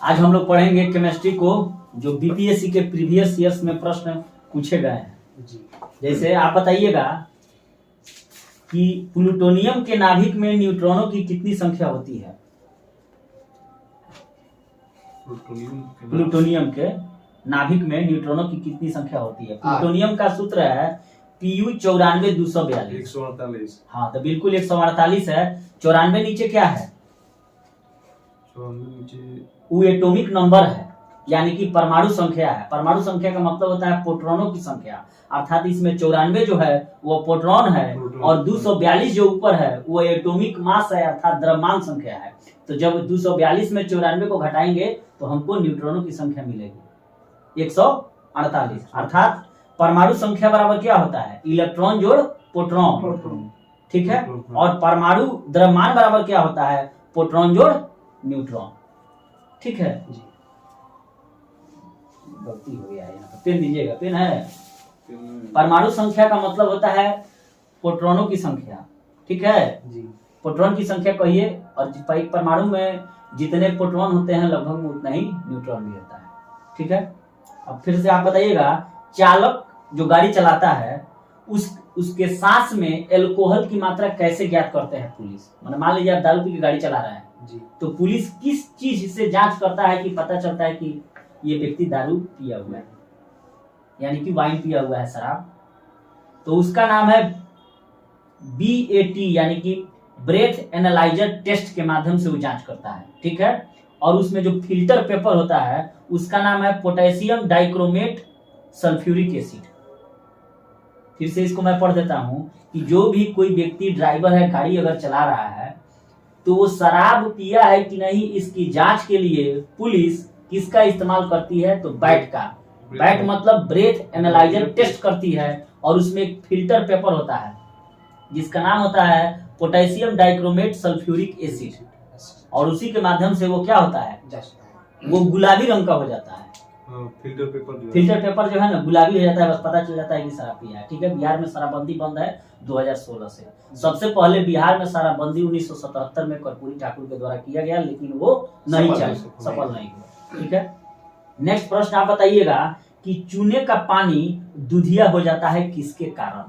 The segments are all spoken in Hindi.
आज हम लोग पढ़ेंगे केमिस्ट्री को, जो बीपीएससी के प्रीवियस ईयर्स में प्रश्न पूछे गए हैं जी। जैसे आप बताइएगा कि प्लूटोनियम के नाभिक में न्यूट्रॉनों की कितनी संख्या होती है? प्लूटोनियम के नाभिक में न्यूट्रॉनों की कितनी संख्या होती है? प्लूटोनियम का सूत्र है PU 94 242। हाँ, तो बिल्कुल 148 है। 94 नीचे क्या है? वो एटॉमिक नंबर है, यानी कि परमाणु संख्या है। परमाणु संख्या का मतलब होता है प्रोटॉनों की संख्या, अर्थात इसमें 94 जो है वो प्रोटॉन है और 242 जो ऊपर है वो एटॉमिक मास है, अर्थात द्रव्यमान संख्या है। तो जब 242 में 94 को घटाएंगे तो हमको न्यूट्रॉनों की संख्या मिलेगी 148, अर्थात परमाणु संख्या बराबर क्या होता है? इलेक्ट्रॉन जोड़ प्रोटॉन, ठीक है। और परमाणु द्रव्यमान बराबर क्या होता है? प्रोटॉन जोड़ न्यूट्रॉन, ठीक है जी। गलती हो गया है, यहाँ पे पेन दीजिएगा, पेन है। परमाणु संख्या का मतलब होता है प्रोटॉनों की संख्या, ठीक है जी। प्रोटॉन की संख्या कहिए, और परमाणु में जितने प्रोटॉन होते हैं लगभग उतना ही न्यूट्रॉन भी होता है, ठीक है। अब फिर से आप बताइएगा, चालक जो गाड़ी चलाता है उसके सांस में अल्कोहल की मात्रा कैसे ज्ञात करते हैं पुलिस? मान लीजिए आप दारू पी के गाड़ी चला रहे हैं जी, तो पुलिस किस चीज से जांच करता है कि पता चलता है कि ये व्यक्ति दारू पिया हुआ है, यानी कि वाइन पिया हुआ है, शराब? तो उसका नाम है BAT, यानी कि ब्रेथ एनालाइजर टेस्ट के माध्यम से वो जांच करता है, ठीक है। और उसमें जो फिल्टर पेपर होता है उसका नाम है पोटेशियम डाइक्रोमेट सल्फ्यूरिक एसिड। फिर से इसको मैं पढ़ देता हूं कि जो भी कोई व्यक्ति ड्राइवर है, गाड़ी अगर चला रहा है, तो वो शराब पिया है कि नहीं इसकी जांच के लिए पुलिस किसका इस्तेमाल करती है? तो बैट का। बैट मतलब ब्रेथ एनालाइजर टेस्ट करती है, और उसमें एक फिल्टर पेपर होता है जिसका नाम होता है पोटेशियम डाइक्रोमेट सल्फ्यूरिक एसिड, और उसी के माध्यम से वो क्या होता है? वो गुलाबी रंग का हो जाता है। फिल्टर पेपर जो है ना गुलाबी हो जाता है, बस पता चल जाता है कि शराब पिया है, ठीक है। बिहार में शराबबंदी बंद है 2016 से। सबसे पहले बिहार में शराबबंदी 1977 में कर्पूरी ठाकुर के द्वारा किया गया, लेकिन वो नहीं चला, सफल नहीं हुआ, ठीक है। नेक्स्ट प्रश्न आप बताइएगा कि चूने का पानी दूधिया हो जाता है किसके कारण?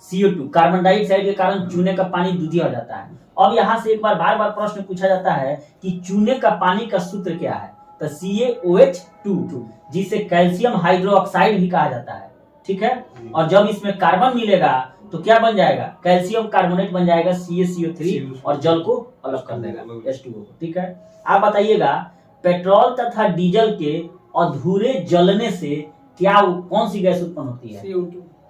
CO2, कार्बन डाइऑक्साइड के कारण चूने का पानी दूधिया हो जाता है। अब यहाँ से एक बार बार बार प्रश्न पूछा जाता है कि चूने का पानी का सूत्र क्या है? तो CaOH2, जिसे कैल्शियम हाइड्रोक्साइड भी कहा जाता है, ठीक है। और जब इसमें कार्बन मिलेगा तो क्या बन जाएगा? कैल्शियम कार्बोनेट बन जाएगा CaCO3, और जल को अलग कर देगा H2O, ठीक है। आप बताइएगा, पेट्रोल तथा डीजल के अधूरे जलने से कौन सी गैस उत्पन्न होती है?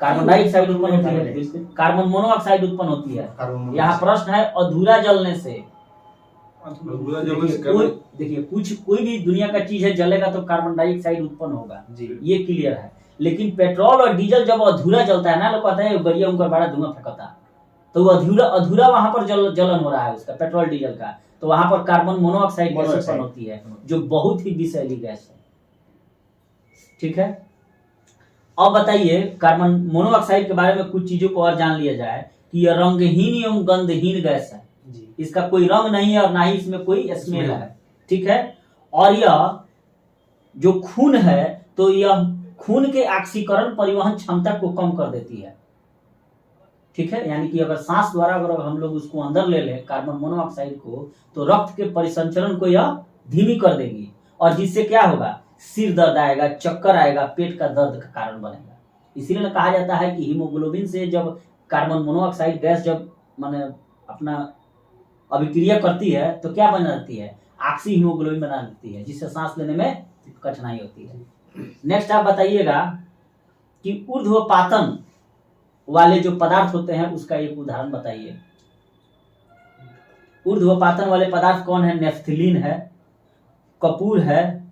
कार्बन डाइऑक्साइड उत्पन्न होती है, कार्बन मोनोऑक्साइड उत्पन्न होती है। यहाँ प्रश्न है अधूरा जलने से। देखिए कोई भी दुनिया का चीज है जलेगा तो कार्बन डाइऑक्साइड उत्पन्न होगा, ये क्लियर है। लेकिन पेट्रोल और डीजल जब अधूरा जलता है ना, लोग कहते हैं गरिया उनका बड़ा धुआं फेंकता, तो वो अधूरा वहां पर जलन हो रहा है उसका, पेट्रोल डीजल का, तो वहां पर कार्बन मोनोऑक्साइड गैस उत्पन्न होती है, जो बहुत ही विषैली गैस है, ठीक है। अब बताइए, कार्बन मोनोऑक्साइड के बारे में कुछ चीजों को और जान लिया जाए कि यह रंगहीन एवं गंधहीन गैस है, इसका कोई रंग नहीं है और ना ही इसमें कोई स्मेल है, ठीक है। और यह जो खून है, तो यह खून के ऑक्सीकरण परिवहन क्षमता को कम कर देती है, ठीक है। यानी कि अगर सांस द्वारा अगर हम लोग उसको अंदर ले लें कार्बन मोनोऑक्साइड को, तो रक्त के परिसंचरण को यह धीमी कर देगी, और जिससे क्या होगा? सिर दर्द आएगा, चक्कर आएगा, पेट का दर्द का कारण बनेगा। इसीलिए कहा जाता है कि हीमोग्लोबिन से जब कार्बन मोनोऑक्साइड गैस जब माने अपना अभिक्रिया करती है तो क्या बन जाती है? ऑक्सी हीमोग्लोबिन बना देती है, जिससे सांस लेने में कठिनाई होती है। नेक्स्ट आप बताइएगा कि ऊर्ध्वपातन वाले जो पदार्थ होते हैं उसका एक उदाहरण बताइए। ऊर्ध्वपातन वाले पदार्थ कौन है? नेफ्थलीन है, कपूर है,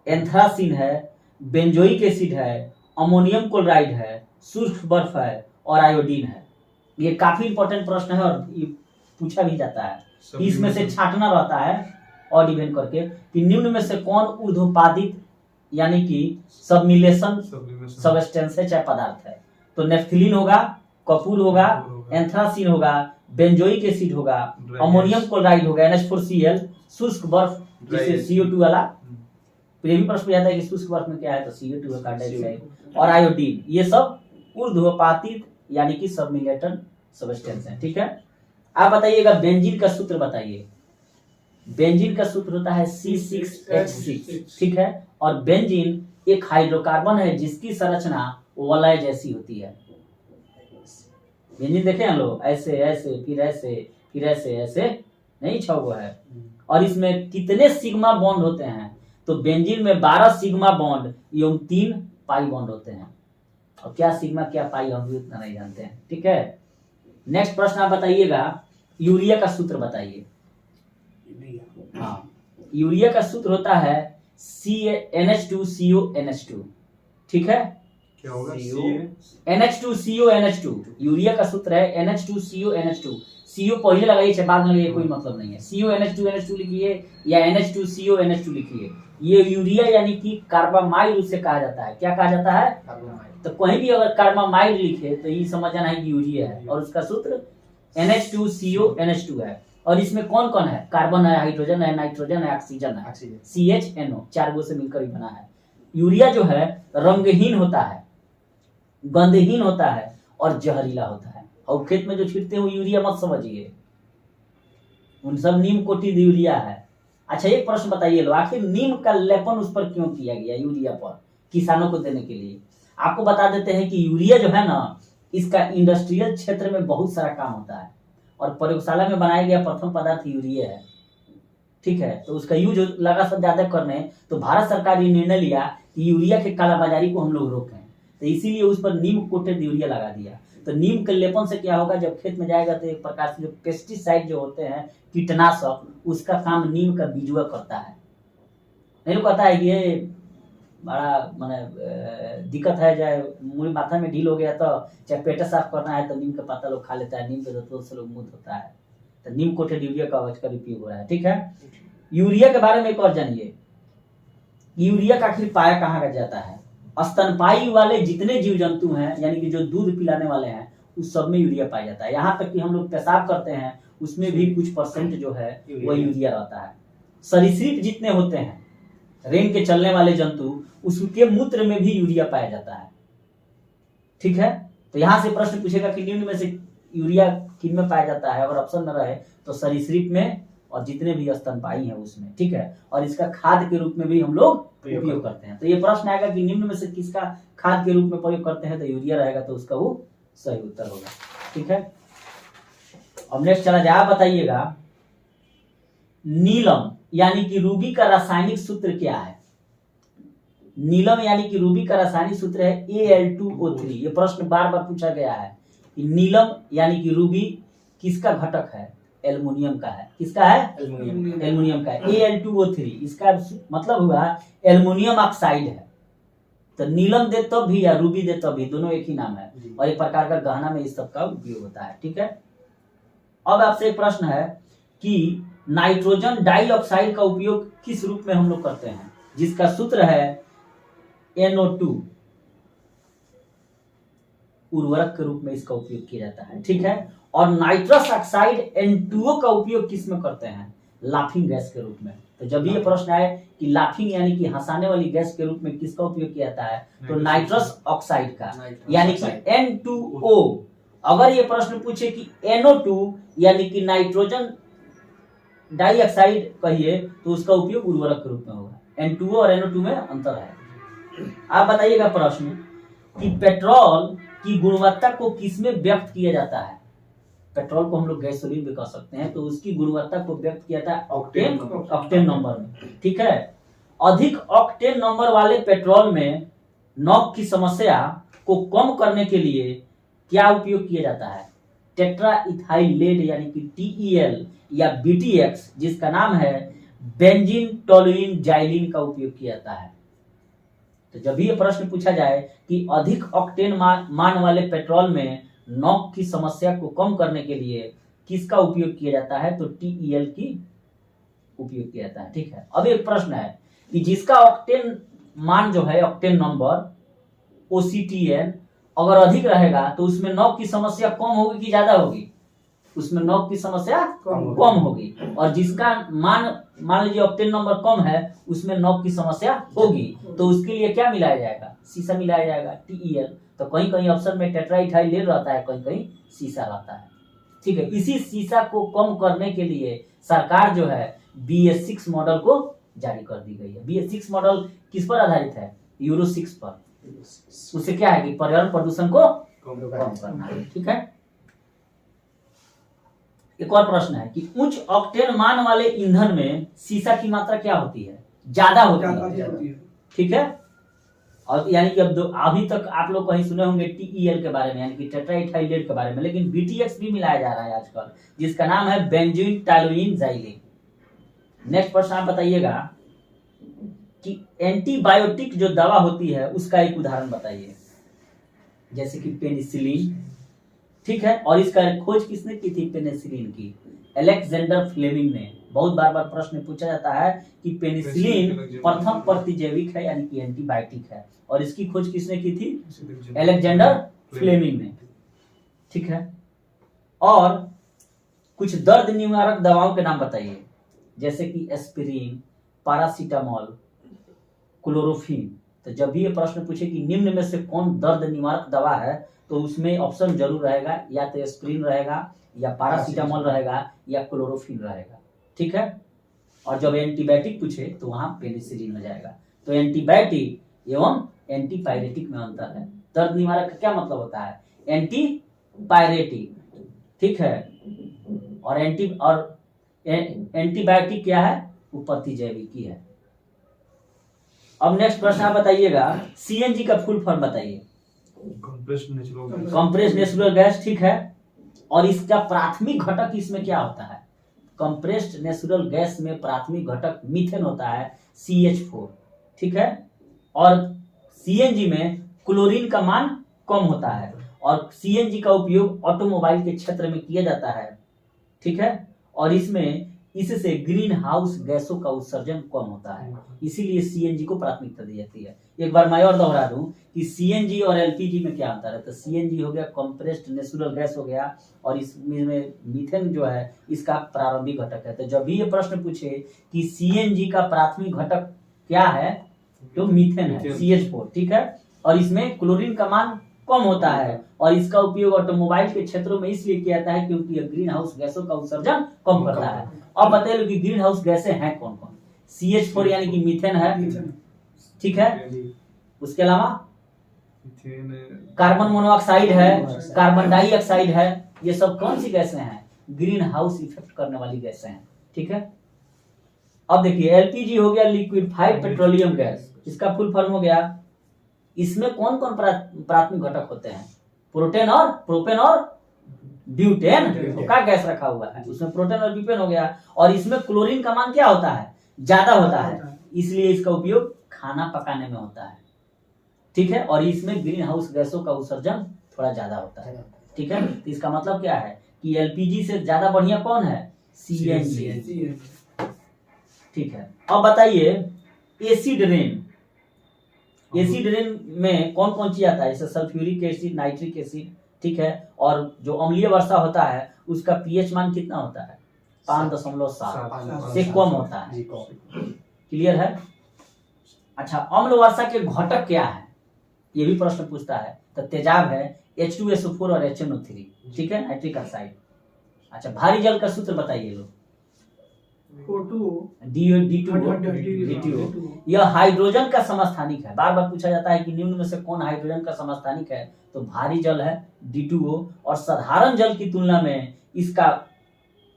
एंथ्रासिन है, बेंजोइक एसिड है, अमोनियम क्लोराइड है, सुर्ख बर्फ है, और आयोडीन है। ये काफी इंपॉर्टेंट प्रश्न है और ये पूछा भी जाता है, इसमें से छांटना रहता है और डिपेंड करके कि निम्न में से कौन ऊर्ध्वपादित यानी कि सबमिलेशन सबस्टेंस है चाहे पदार्थ है? तो नेफ्थलीन होगा, कपूर होगा, एंथ्रासिन होगा, बेंजोइक एसिड होगा, अमोनियम क्लोराइड होगा NH4Cl, शुष्क बर्फ जिसे CO2 वाला, तो ये भी प्रश्न आता है कि शुष्क बर्फ में क्या है, तो CO2 है, कार्बन डाइऑक्साइड और आयोडीन, ये सब ऊर्ध्वपातित यानी कि सबमिलेटन सब्सटेंस है। ठीक है, आप बताइएगा बेंजीन का सूत्र बताइए। बेंजीन का सूत्र होता है C6H6। ठीक है, और बेंजीन एक हाइड्रोकार्बन है जिसकी संरचना वलय जैसी होती है। बेंजीन देखे हैं लोग, ऐसे ऐसे फिर ऐसे फिर ऐसे ऐसे नहीं छा हुआ है। और इसमें कितने सिग्मा बॉन्ड होते हैं, तो बेंजीन में 12 सिग्मा बॉन्ड एवं 3 पाई बॉन्ड होते हैं। और क्या सिग्मा क्या पाई हम भी उतना नहीं जानते हैं। ठीक है, नेक्स्ट प्रश्न आप बताइएगा, यूरिया का सूत्र बताइए। हाँ, यूरिया का सूत्र होता है NH2CONH2। ठीक है, क्या होगा? NH2CONH2 यूरिया का सूत्र है NH2CONH2। CO पहले लगाइए चाहे बाद में लगाइए, कोई मतलब नहीं है। CONH2NH2 लिखिए या NH2CONH2 लिखिए। ये यूरिया यानी कि कार्बामाइड उसे कहा जाता है। क्या कहा जाता है? तो कहीं भी अगर कार्बामाइड लिखे तो ये समझ जाना है कि यूरिया है, और उसका सूत्र NH2CONH2 है। और इसमें कौन कौन है? कार्बन है, हाइड्रोजन है, नाइट्रोजन है, ऑक्सीजन है, CHNO, 4 गो से मिलकर ही बना है। यूरिया जो है रंगहीन होता है, गंधहीन होता है और जहरीला होता है। और खेत में जो छिड़ते हो यूरिया मत समझिए, उन सब नीम कोटित यूरिया है। अच्छा, एक प्रश्न बताइए लो, आखिर नीम का लेपन उस पर क्यों किया गया यूरिया पर, किसानों को देने के लिए? आपको बता देते हैं कि यूरिया जो है ना, इसका इंडस्ट्रियल क्षेत्र में बहुत सारा काम होता है, और प्रयोगशाला में बनाया गया प्रथम पदार्थ यूरिया है। ठीक है, तो उसका यूज लगा सब ज्यादा करने, तो भारत सरकार ने निर्णय लिया कि यूरिया के कालाबाजारी को हम लोग रोकें, तो इसीलिए उस पर नीम कोटेड यूरिया लगा दिया। तो नीम के लेपन से क्या होगा, जब खेत में जाएगा तो एक प्रकार से जो पेस्टिसाइड जो होते हैं, कीटनाशक, उसका काम नीम का बीजुआ करता है। नहीं कहता है कि ये बड़ा माने दिक्कत है, चाहे मुंह माथा में ढील हो गया तो चाहे पेट साफ करना है तो नीम का पत्ता लोग खा लेता है, नीम के दत्तों से लोग मुक्त होता है। तो नीम कोटेड यूरिया का आजकल उपयोग हो रहा है। ठीक है, यूरिया के बारे में एक और जानिए, यूरिया का आखिर पाया कहाँ जाता है? स्तनपायी वाले जितने जीव जंतु हैं, यानी कि जो दूध पिलाने वाले हैं, उस सब में यूरिया पाया जाता है। यहाँ तक कि हम लोग पेशाब करते हैं उसमें भी कुछ % जो है वो यूरिया रहता है। सरीसृप जितने होते हैं, रेंग के चलने वाले जंतु, उसके मूत्र में भी यूरिया पाया जाता है। ठीक है, तो यहाँ से प्रश्न पूछेगा कि निम्न में से यूरिया किन में पाया जाता है, अगर ऑप्शन में रहे तो सरीसृप में और जितने भी स्तनपायी हैं उसमें। ठीक है, और इसका खाद के रूप में भी हम लोग उपयोग करते हैं। तो ये प्रश्न आएगा कि निम्न में से किसका खाद के रूप में प्रयोग करते हैं, तो यूरिया रहेगा, तो उसका वो सही उत्तर होगा। ठीक है, अब नेक्स्ट चला जाए, आप बताइएगा नीलम यानी कि रूबी का रासायनिक सूत्र क्या है? नीलम यानी कि रूबी का रासायनिक सूत्र है Al2O3। ये प्रश्न बार बार पूछा गया है कि नीलम यानी कि रूबी किसका घटक है? एल्युमिनियम का है। किसका है? एल्युमिनियम का है। Al2O3 इसका मतलब हुआ एल्युमिनियम ऑक्साइड है। तो नीलम दे तब भी या रूबी दे तब भी, दोनों एक ही नाम है, और एक प्रकार का गहना में इस सब का उपयोग होता है। ठीक है, अब आपसे एक प्रश्न है कि नाइट्रोजन डाइऑक्साइड का उपयोग किस रूप में हम लोग करते हैं, जिसका सूत्र है NO2, उर्वरक के रूप में इसका उपयोग किया जाता है। ठीक है, और नाइट्रस ऑक्साइड N2O का उपयोग किस में करते हैं? लाफिंग गैस के रूप में। तो जब ये प्रश्न आए कि लाफिंग यानी कि हंसाने वाली गैस के रूप में किसका उपयोग किया जाता है, तो नाइट्रस ऑक्साइड का, यानी कि N2O। अगर ये प्रश्न पूछे कि NO2 यानी कि नाइट्रोजन डाइऑक्साइड कहिए, तो उसका उपयोग उर्वरक के रूप में होगा। N2O और NO2 में अंतर है। आप बताइएगा प्रश्न कि पेट्रोल की गुणवत्ता को किसमें व्यक्त किया जाता है? पेट्रोल को हम लोग गैसोलीन भी कह सकते हैं, तो उसकी गुणवत्ता को व्यक्त किया जाता है ऑक्टेन नंबर में। ठीक है, अधिक ऑक्टेन नंबर वाले पेट्रोल में नॉक की समस्या को कम करने के लिए क्या उपयोग किया जाता है? टेट्रा इथाइल लेड यानी कि TEL या BTX, जिसका नाम है बेंजीन टोलुइन जाइलिन का उपयोग किया जाता है। तो जब भी ये प्रश्न पूछा जाए कि अधिक ऑक्टेन मान वाले पेट्रोल में नॉक की समस्या को कम करने के लिए किसका उपयोग किया जाता है, तो TEL की उपयोग किया जाता है। ठीक है, अब एक प्रश्न है कि जिसका ऑक्टेन मान जो है, ऑक्टेन नंबर OCTN अगर अधिक रहेगा तो उसमें नॉक की समस्या कम होगी कि ज्यादा होगी? उसमें नॉक की समस्या कम होगी। और जिसका मान मान लीजिए ऑक्टेन नंबर कम है, उसमें नॉक की समस्या होगी, तो उसके लिए क्या मिलाया जाएगा? शीशा मिलाया जाएगा, TeL। तो कहीं कहीं ऑप्शन में टेट्राइथाइलेट रहता है, कहीं कहीं शीशा रहता है। ठीक है, इसी शीशा को कम करने के लिए सरकार जो है BS6 मॉडल को जारी कर दी गई है। BS6 मॉडल किस पर आधारित है? यूरो 6 पर। उससे क्या है कि पर्यावरण प्रदूषण को कम करना है। ठीक है, एक और प्रश्न है कि उच्च ऑक्टेन मान वाले ईंधन में शीशा की मात्रा क्या होती है? ज्यादा होती है। ठीक है, और यानी कि अब अभी तक आप लोग कहीं सुने होंगे TeL के बारे में, यानी कि टेट्राइथाइलेट के बारे में, लेकिन BTX भी मिलाया जा रहा है आजकल, जिसका नाम है बेंजीन टॉलुइन ज़ाइलीन। नेक्स्ट प्रश्न आप बताइएगा कि एंटीबायोटिक जो दवा होती है उसका एक उदाहरण बताइए, जैसे कि पेनिसिलिन। ठीक है, और इसका खोज किसने की थी? पेनिसिलिन की अलेक्जेंडर फ्लेमिंग ने। बहुत बार बार प्रश्न पूछा जाता है कि पेनिसिलिन प्रथम प्रतिजैविक है, यानी कि एंटीबायोटिक है, और इसकी खोज किसने की थी? अलेक्जेंडर फ्लेमिंग ने। ठीक है, और कुछ दर्द निवारक दवाओं के नाम बताइए, जैसे कि एस्पिरिन, पैरासीटामोल, क्लोरोफिन। तो जब भी ये प्रश्न पूछे कि निम्न में से कौन दर्द निवारक दवा है, तो उसमें ऑप्शन जरूर रहेगा, या तो एस्पिरिन रहेगा, या पैरासीटामोल रहेगा, या क्लोरोफिन रहेगा। ठीक है, और जब एंटीबायोटिक पूछे तो वहां पेनिसिलिन हो जाएगा। तो एंटीबायोटिक एवं एंटीपायरेटिक में अंतर है। दर्द निवारक का क्या मतलब होता है? एंटीपायरेटिक। ठीक है, और एंटीबायोटिक क्या है? वो प्रतिजैविकी है। अब नेक्स्ट प्रश्न आप बताइएगा, CNG का फुल फॉर्म बताइए। Compressed natural gas. ठीक है, और इसका प्राथमिक घटक इसमें क्या होता है? कंप्रेस्ड नेचुरल गैस में प्राथमिक घटक मीथेन होता है, CH4। ठीक है, और CNG में क्लोरीन का मान कम होता है, और CNG का उपयोग ऑटोमोबाइल के क्षेत्र में किया जाता है। ठीक है, और इससे ग्रीन हाउस गैसों का उत्सर्जन कम होता है, इसीलिए CNG को प्राथमिकता दी जाती है। एक बार मैं और दोहरा दूं कि CNG और LPG में क्या अंतर है। तो CNG हो गया कंप्रेस्ड नेचुरल गैस हो गया, और इसमें मीथेन जो है इसका प्रारंभिक घटक है। तो जब भी ये प्रश्न पूछे कि CNG का प्राथमिक घटक क्या है, तो मीथेन है, CH4। ठीक है, और इसमें क्लोरीन का मान कम होता है, और इसका उपयोग ऑटोमोबाइल के क्षेत्रों में इसलिए किया जाता है क्योंकि यह ग्रीन हाउस गैसों का उत्सर्जन कम करता है। अब बताइए कि ग्रीन हाउस गैसें हैं कौन कौन? CH4 यानी कि मीथेन है। ठीक है, उसके अलावा कार्बन मोनोऑक्साइड है, कार्बन डाइऑक्साइड है। ये सब कौन सी गैसें हैं? ग्रीन हाउस इफेक्ट करने वाली गैसें हैं। ठीक है, अब देखिए LPG हो गया लिक्विफाइड पेट्रोलियम गैस, इसका फुल फॉर्म हो गया। इसमें कौन कौन प्राथमिक घटक होते हैं? प्रोपेन और ब्यूटेन का गैस रखा हुआ है, उसमें प्रोपेन और ब्यूटेन हो गया। और इसमें क्लोरीन का मान क्या होता है? ज्यादा होता है, इसलिए इसका उपयोग खाना पकाने में होता है। ठीक है, और इसमें ग्रीन हाउस गैसों का उत्सर्जन थोड़ा ज्यादा होता है। ठीक है, तो इसका मतलब क्या है कि LPG से ज्यादा बढ़िया कौन है? CNG। ठीक है, अब बताइए एसिड रेन। एसिड रेन में कौन कौन चीज आता है? जैसे सल्फ्यूरिक एसिड, नाइट्रिक एसिड। ठीक है, और जो अम्लीय वर्षा होता है उसका pH मान कितना होता है? 5.7 से कम होता है। क्लियर है? अच्छा, अम्ल वर्षा के घटक क्या है? ये भी प्रश्न पूछता है। तो तेजाब है, H2SO4 और HNO3। ठीक है, नाइट्रिक ऑक्साइड। अच्छा, भारी जल का सूत्र बताइए लोग। D2O। यह हाइड्रोजन का समस्थानिक है। बार बार पूछा जाता है कि निम्न में से कौन हाइड्रोजन का समस्थानिक है? तो भारी जल है D2O, और साधारण जल की तुलना में इसका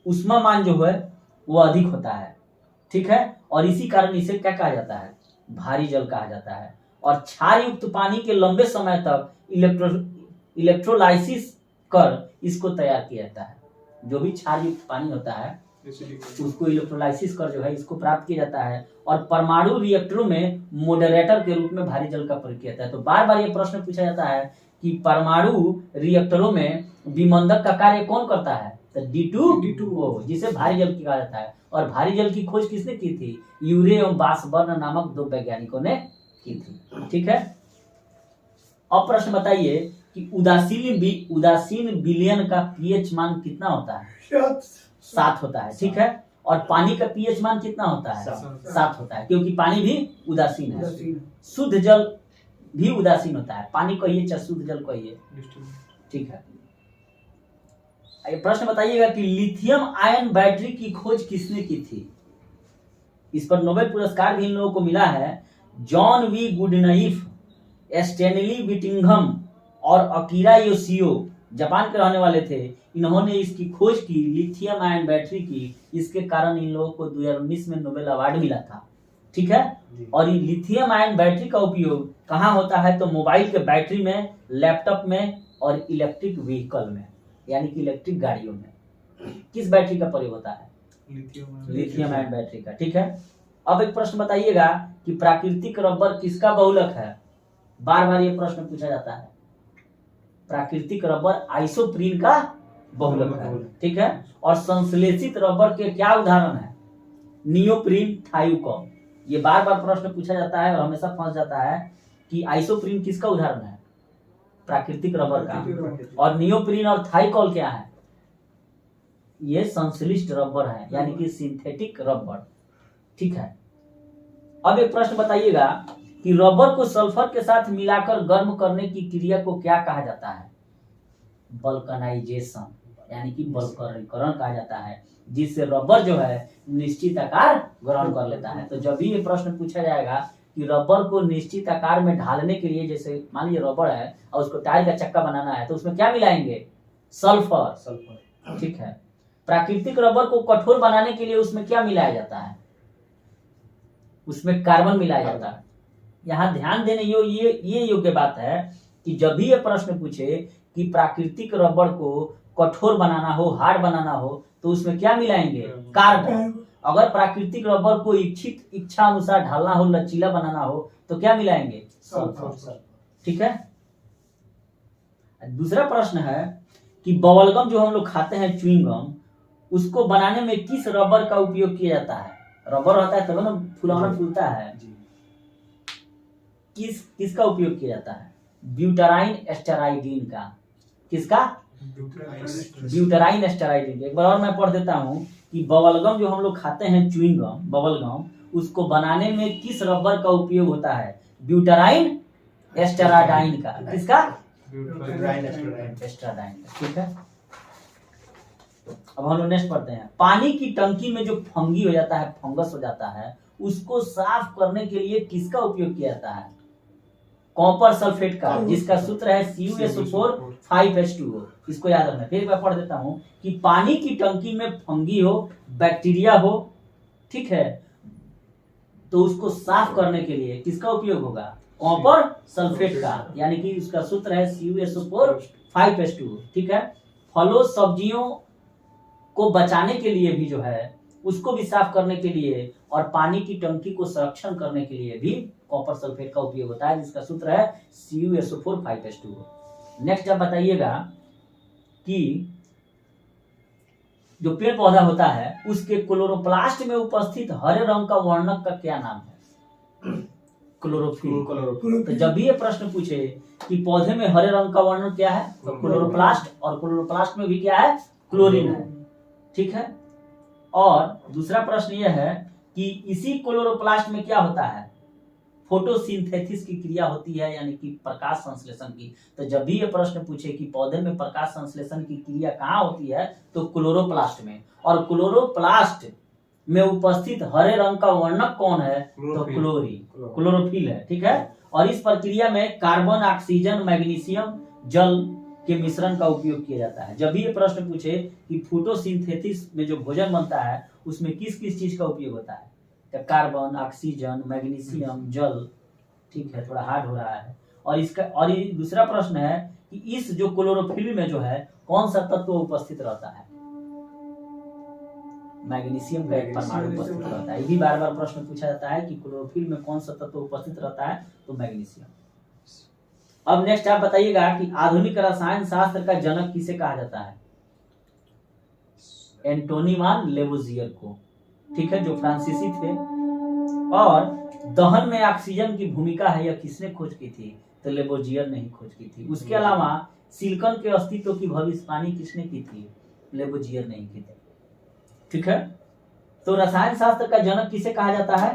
ऊष्मा मान जो है वो अधिक होता है। ठीक है, और इसी कारण इसे क्या कहा जाता है? भारी जल कहा जाता है। और क्षार युक्त पानी के लंबे समय तक इलेक्ट्रोलाइसिस कर इसको तैयार किया जाता है। जो भी क्षार युक्त पानी होता है उसको इलेक्ट्रोलाइसिस कर जो है इसको प्राप्त किया जाता है, और परमाणु रिएक्टरों में मॉडरेटर के रूप में भारी जल का प्रयोग किया जाता है। तो बार बार ये प्रश्न पूछा जाता है कि परमाणु रिएक्टरों में विमंदक का कार्य कौन करता है? तो D2O, जिसे भारी जल कहा जाता है। और भारी जल की खोज किसने की थी? यूरे एवं बासबर्न नामक 2 वैज्ञानिकों ने की थी। ठीक है, अब प्रश्न बताइए कि उदासीन विलयन का pH मान कितना होता है? 7 होता है। ठीक है, और पानी का पीएच मान कितना होता है? 7 होता है, क्योंकि पानी भी उदासीन है। शुद्ध जल भी उदासीन होता है। पानी कहिए चाहे शुद्ध जल कहिए, ठीक है। प्रश्न बताइएगा कि लिथियम आयन बैटरी की खोज किसने की थी? इस पर नोबेल पुरस्कार भी इन लोगों को मिला है। जॉन वी गुडनाइफ, स्टेनली विटिंघम और अकीरा योशियो जापान के रहने वाले थे। इन्होंने इसकी खोज की, लिथियम आयन बैटरी की। इसके कारण इन लोगों को 2019 में नोबेल अवार्ड मिला था, ठीक है। और ये लिथियम आयन बैटरी का उपयोग कहाँ होता है? तो मोबाइल के बैटरी में, लैपटॉप में और इलेक्ट्रिक व्हीकल में, यानी कि इलेक्ट्रिक गाड़ियों में। किस बैटरी का प्रयोग होता है? लिथियम आयन बैटरी का, ठीक है। अब एक प्रश्न बताइएगा कि प्राकृतिक रबर किसका बहुलक है? बार बार ये प्रश्न पूछा जाता है। प्राकृतिक रबर आइसोप्रीन का बहुलक है, ठीक है। और संश्लेषित रबर के क्या उदाहरण है? नियोप्रीन, थायोकॉम। ये बार बार प्रश्न पूछा जाता है और हमेशा फंस जाता है कि आइसोप्रीन किसका उदाहरण है? प्राकृतिक रबर का। और नियोप्रीन और थाइकॉल क्या है? ये संश्लिष्ट रबर है, यानी कि सिंथेटिक रबर, ठीक है। अब एक प्रश्न बताइएगा कि रबर को सल्फर के साथ मिलाकर गर्म करने की क्रिया को क्या कहा जाता है? वल्कनाइजेशन, यानी कि वल्कनीकरण कहा जाता है, जिससे रबर जो है निश्चित आकार ग्रहण कर लेता है। तो जब भी ये प्रश्न पूछा जाएगा कि रबर को निश्चित आकार में ढालने के लिए, जैसे मान लीजिए रबर है और उसको टायर का चक्का बनाना है, तो उसमें क्या मिलाएंगे? सल्फर, ठीक है। प्राकृतिक रबर को कठोर बनाने के लिए उसमें क्या मिलाया जाता है? उसमें कार्बन मिलाया जाता है। यहाँ ध्यान देने ये योग्य बात है कि जब भी ये प्रश्न पूछे कि प्राकृतिक रबर को कठोर बनाना हो, हार्ड बनाना हो, तो उसमें क्या मिलाएंगे? कार्बन। अगर प्राकृतिक रबर को इच्छा अनुसार ढालना हो, लचीला बनाना हो, तो क्या मिलाएंगे? सल्फर, ठीक है। दूसरा प्रश्न है कि बबलगम जो हम लोग खाते हैं, च्युइंगम, उसको बनाने में किस रबर का उपयोग किया जाता है? रबर होता है तब ना फुलाना फूलता है। किसका उपयोग किया जाता है? ब्यूटाराइन एस्टेराइडिन का। किसका? ब्यूटाराइन एस्टेराइडिन। एक बार और मैं पढ़ देता हूँ कि बबलगम जो हम लोग खाते हैं, च्युइंगम, बबलगम, उसको बनाने में किस रबर का उपयोग होता है? ब्यूटाराइन एस्टेराइडिन का। किसका? ब्यूटाराइन एस्टेराइडिन का, ठीक है। अब हम लोग नेक्स्ट पढ़ते हैं। पानी की टंकी में जो फंगी हो जाता है, फंगस हो जाता है, उसको साफ करने के लिए किसका उपयोग किया जाता है? कॉपर सल्फेट का, जिसका सूत्र है CuSO4 5H2O। इसको याद रखना। फिर मैं पढ़ देता हूं कि पानी की टंकी में फंगी हो, बैक्टीरिया हो, ठीक है, तो उसको साफ करने के लिए किसका उपयोग होगा? कॉपर सल्फेट का, यानी कि उसका सूत्र है CuSO4 5H2O, ठीक है। फलों सब्जियों को बचाने के लिए भी जो है, उसको भी साफ करने के लिए और पानी की टंकी को संरक्षण करने के लिए भी कॉपर सल्फेट का उपयोग होता है, जिसका सूत्र है CuSO4 5H2O। नेक्स्ट आप बताइएगा कि जो पेड़ पौधा होता है, उसके क्लोरोप्लास्ट में उपस्थित हरे रंग का वर्णक का क्या नाम है? क्लोरोफिल। तो जब भी ये प्रश्न पूछे कि पौधे में हरे रंग का वर्णक क्या है, तो क्लोरोप्लास्ट, और क्लोरोप्लास्ट में भी क्या है? क्लोरीन है, ठीक है। और दूसरा प्रश्न यह है कि इसी क्लोरोप्लास्ट में क्या होता है? फोटोसिंथेसिस की क्रिया होती है, यानी कि प्रकाश संश्लेषण की। तो जब भी ये प्रश्न पूछे कि पौधे में प्रकाश संश्लेषण की क्रिया कहाँ होती है, तो क्लोरोप्लास्ट में। और क्लोरोप्लास्ट में उपस्थित हरे रंग का वर्णक कौन है? तो क्लोरोफिल है, ठीक है। और इस प्रक्रिया में कार्बन, ऑक्सीजन, मैग्नीशियम, जल के मिश्रण का उपयोग किया जाता है। जब भी ये प्रश्न पूछे कि फोटोसिंथेसिस में जो भोजन बनता है, उसमें किस किस चीज का उपयोग होता है? तो कार्बन, ऑक्सीजन, मैग्नीशियम, जल, ठीक है, थोड़ा हार्ड हो रहा है। और ये दूसरा प्रश्न है कि इस जो क्लोरोफिल में जो है, कौन सा तत्व उपस्थित रहता है? मैग्नीशियम का एक परमाणु उपस्थित रहता है। ये भी बार बार प्रश्न पूछा जाता है कि क्लोरोफिल में कौन सा तत्व उपस्थित रहता है, तो मैग्नीशियम। अब नेक्स्ट आप बताइएगा कि आधुनिक रसायन शास्त्र का जनक किसे कहा जाता है? एंटोनी वान लेवोजियर को, ठीक है, जो फ्रांसीसी थे। और दहन में ऑक्सीजन की भूमिका है, यह किसने खोज की थी? तो लेवोजियर ने ही खोज की थी। उसके अलावा सिलिकॉन के अस्तित्व की भविष्यवाणी किसने की थी? लेवोजियर ने ही की थी, ठीक है। तो रसायन शास्त्र का जनक किसे कहा जाता है?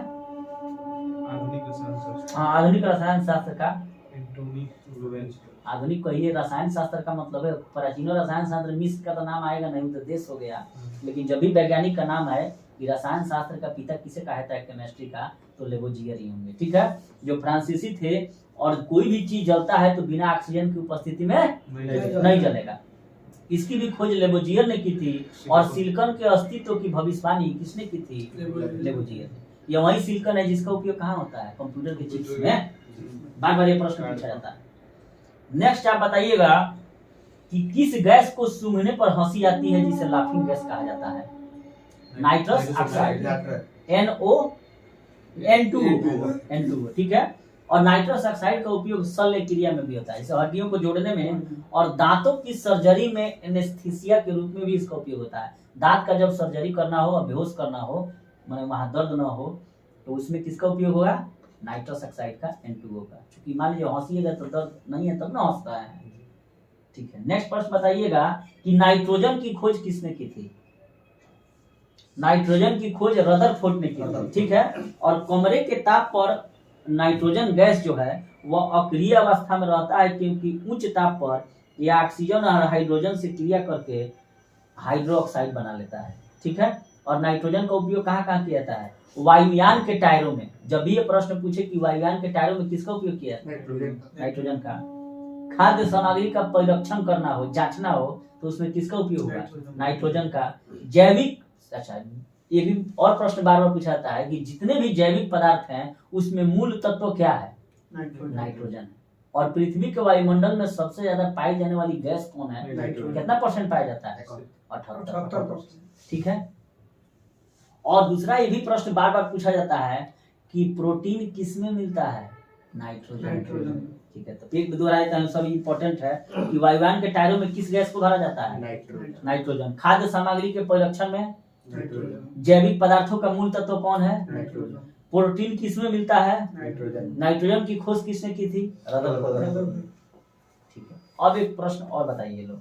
आधुनिक रसायन शास्त्र का आधुनिक कहिए। रसायन शास्त्र का मतलब है प्राचीन रसायन शास्त्र, मिस्र का तो नाम आएगा नहीं, तो देश हो गया। लेकिन जब भी वैज्ञानिक का नाम है कि रसायन शास्त्र का पिता किसे कहा जाता है केमिस्ट्री का, तो लेबोजियर ही होंगे। ठीक है, जो फ्रांसीसी थे। और कोई भी चीज जलता है तो बिना ऑक्सीजन की उपस्थिति में नहीं जलेगा। इसकी भी खोज लेबोजियर ने की थी। और सिलिकॉन के अस्तित्व की भविष्यवाणी किसने की थी? लेबोजियर। ये वही सिलिकॉन है जिसका उपयोग कहाँ होता है? कंप्यूटर के चिप्स में। बार बार ये प्रश्न पूछा जाता है। नेक्स्ट आप बताइएगा कि किस गैस को सूंघने पर हंसी आती है जिसे लाफिंग गैस कहा जाता है? Nitrous oxide, N2O। ठीक है। और नाइट्रस ऑक्साइड का उपयोग शल्य क्रिया में भी होता है, जैसे हड्डियों को जोड़ने में और दांतों की सर्जरी में एनेस्थीसिया के रूप में भी इसका उपयोग होता है। दांत का जब सर्जरी करना हो और बेहोश करना हो, माने वहां दर्द ना हो, तो उसमें किसका उपयोग होगा? नाइट्रस ऑक्साइड का, N2O का। क्योंकि मान लीजिए हंसीएगा तो दर्द नहीं है तब ना हंसता है। ठीक है। नेक्स्ट प्रश्न बताइएगा कि नाइट्रोजन की खोज किसने की थी? नाइट्रोजन की खोज रदरफोर्ड ने की थी। ठीक है। और कमरे के ताप पर नाइट्रोजन गैस जो है वह अक्रिय अवस्था में रहता है, क्योंकि उच्च ताप पर यह ऑक्सीजन और हाइड्रोजन से क्रिया करके हाइड्रोक्साइड बना लेता है। ठीक है। और नाइट्रोजन का उपयोग कहाँ कहाँ किया जाता है? वायुयान के टायरों में। जब भी ये प्रश्न पूछे कि वायुयान के टायरों में किसका उपयोग किया है? नाइट्रोजन का। खाद्य सामग्री का परिरक्षण करना हो, जांचना हो, तो उसमें किसका उपयोग होगा? नाइट्रोजन का। जैविक, अच्छा ये भी और प्रश्न बार बार पूछा जाता है कि जितने भी जैविक पदार्थ हैं उसमें मूल तत्व क्या है? नाइट्रोजन। और पृथ्वी के वायुमंडल में सबसे ज्यादा पाई जाने वाली गैस कौन है? कितना % पाया जाता है? 78%। ठीक है। और दूसरा ये भी प्रश्न बार बार पूछा जाता है कि प्रोटीन किसमें मिलता है? नाइट्रोजन। ठीक है। तो एक दोहराए सब इंपॉर्टेंट है कि वायुयान के टायरों में किस गैस को भरा जाता है? नाइट्रोजन। खाद्य सामग्री के परिरक्षण में जैविक पदार्थों का मूल तत्व कौन है? नाइट्रोजन। प्रोटीन किसमें मिलता है? नाइट्रोजन की खोज किसने की थी? रदरफोर्ड। ठीक है। अब एक प्रश्न और बताइए लोग,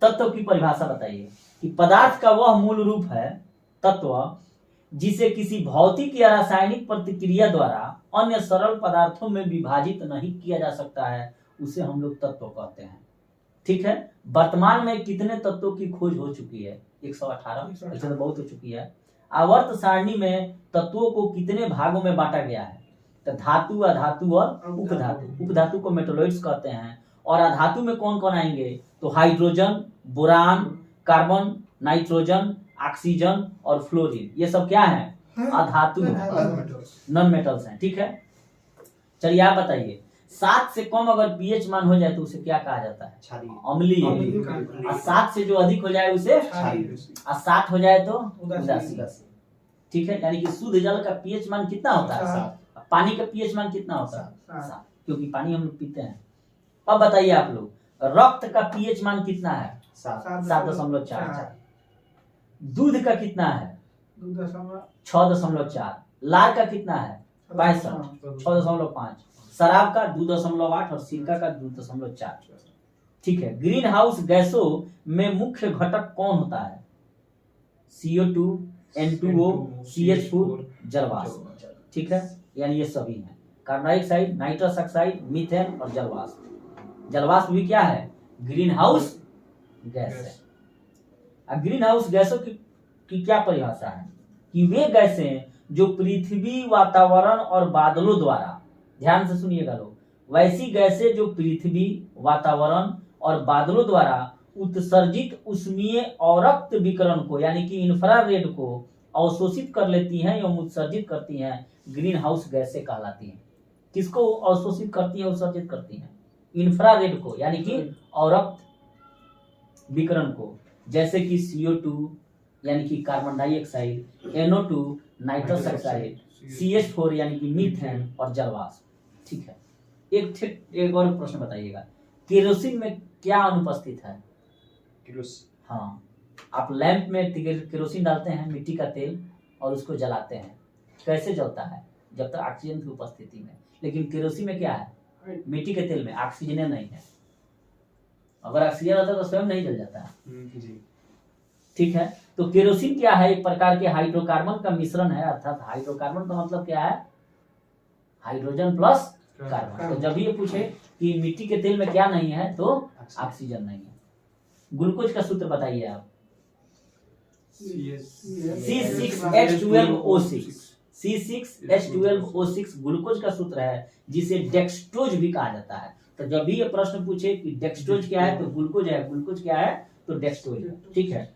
तत्व की परिभाषा बताइए कि पदार्थ का वह मूल रूप है, तत्व, जिसे किसी भौतिक या रासायनिक प्रतिक्रिया द्वारा अन्य सरल पदार्थों में विभाजित नहीं किया जा सकता है, उसे हम लोग तत्व कहते हैं। ठीक है। वर्तमान में कितने तत्वों की खोज हो चुकी है? 118। इससे तो बहुत हो चुकी है। आवर्त सारणी में तत्वों को कितने भागों में बांटा गया है? तो धातु, अधातु और उपधातु। उपधातु को मेटोलॉइड्स कहते हैं। और अधातु में कौन कौन आएंगे? तो hydrogen, boron, carbon, nitrogen, oxygen और फ्लोरीन, ये सब क्या है? अधातु, नॉन मेटल्स हैं। ठीक है। चलिए आप बताइए, 7 से कम अगर पीएच मान हो जाए तो उसे क्या कहा जाता है? अम्लीय। और 7 से जो अधिक हो जाए उसे क्षारीय। और 7 हो जाए तो उदासीन। ठीक है। यानी कि शुद्ध जल का पीएच मान कितना होता है? पानी का पीएच मान कितना होता है? 7, क्योंकि पानी हम लोग पीते हैं। अब बताइए आप लोग, रक्त का पीएच मान कितना है? 7.4। दूध का कितना है? 6.4। लार का कितना है? 65, 6.5। शराब का 2.8 और सिरका का 2.4। ठीक है। ग्रीन हाउस गैसों में मुख्य घटक कौन होता है? CO2, N2O, CH4, जलवाष्प। ठीक है। यानी ये सभी हैं, carbon dioxide, nitrous oxide, methane और जलवाष्प। जलवाष्प भी क्या है? ग्रीन हाउस गैस है। अब ग्रीन हाउस गैसों की क्या परिभाषा है? कि वे गैसें जो पृथ्वी, वातावरण और बादलों द्वारा, ध्यान से सुनिएगा लोग, वैसी गैसें जो पृथ्वी, वातावरण और बादलों द्वारा उत्सर्जित उष्मीय अवरक्त विकिरण को, यानी कि इंफ्रारेड को अवशोषित कर लेती हैं एवं उत्सर्जित करती हैं, ग्रीन हाउस गैसें कहलाती हैं। किसको अवशोषित करती हैं, उत्सर्जित करती हैं? इंफ्रारेड को, यानी कि अवरक्त विकिरण को, जैसे कि CO2 यानी कि carbon dioxide, NO2 nitrous oxide, CH4 यानी कि मीथेन और जलवाष्प। ठीक है। एक और प्रश्न बताइएगा, केरोसिन में क्या अनुपस्थित है? हाँ, आप लैंप में केरोसिन डालते हैं, मिट्टी का तेल, और उसको जलाते हैं, कैसे जलता है? जब तक ऑक्सीजन की उपस्थिति में। लेकिन केरोसिन में क्या है? मिट्टी के तेल में ऑक्सीजन नहीं है। अगर ऑक्सीजन होता तो स्वयं नहीं जल जाता है। ठीक है। तो केरोसिन क्या है? एक प्रकार के हाइड्रोकार्बन का मिश्रण है, अर्थात हाइड्रोकार्बन का मतलब क्या है? Hydrogen plus carbon. तो जब ये पूछे कि मिट्टी के तेल में क्या नहीं है, तो ऑक्सीजन नहीं है। ग्लूकोज का सूत्र बताइए आप। C6H12O6 C6H12O6 ग्लूकोज का सूत्र है, जिसे डेक्सट्रोज भी कहा जाता है। तो जब भी ये प्रश्न पूछे कि डेक्सट्रोज क्या है, तो ग्लूकोज है, ग्लूकोज क्या है, तो डेक्सट्रोज है। ठीक है।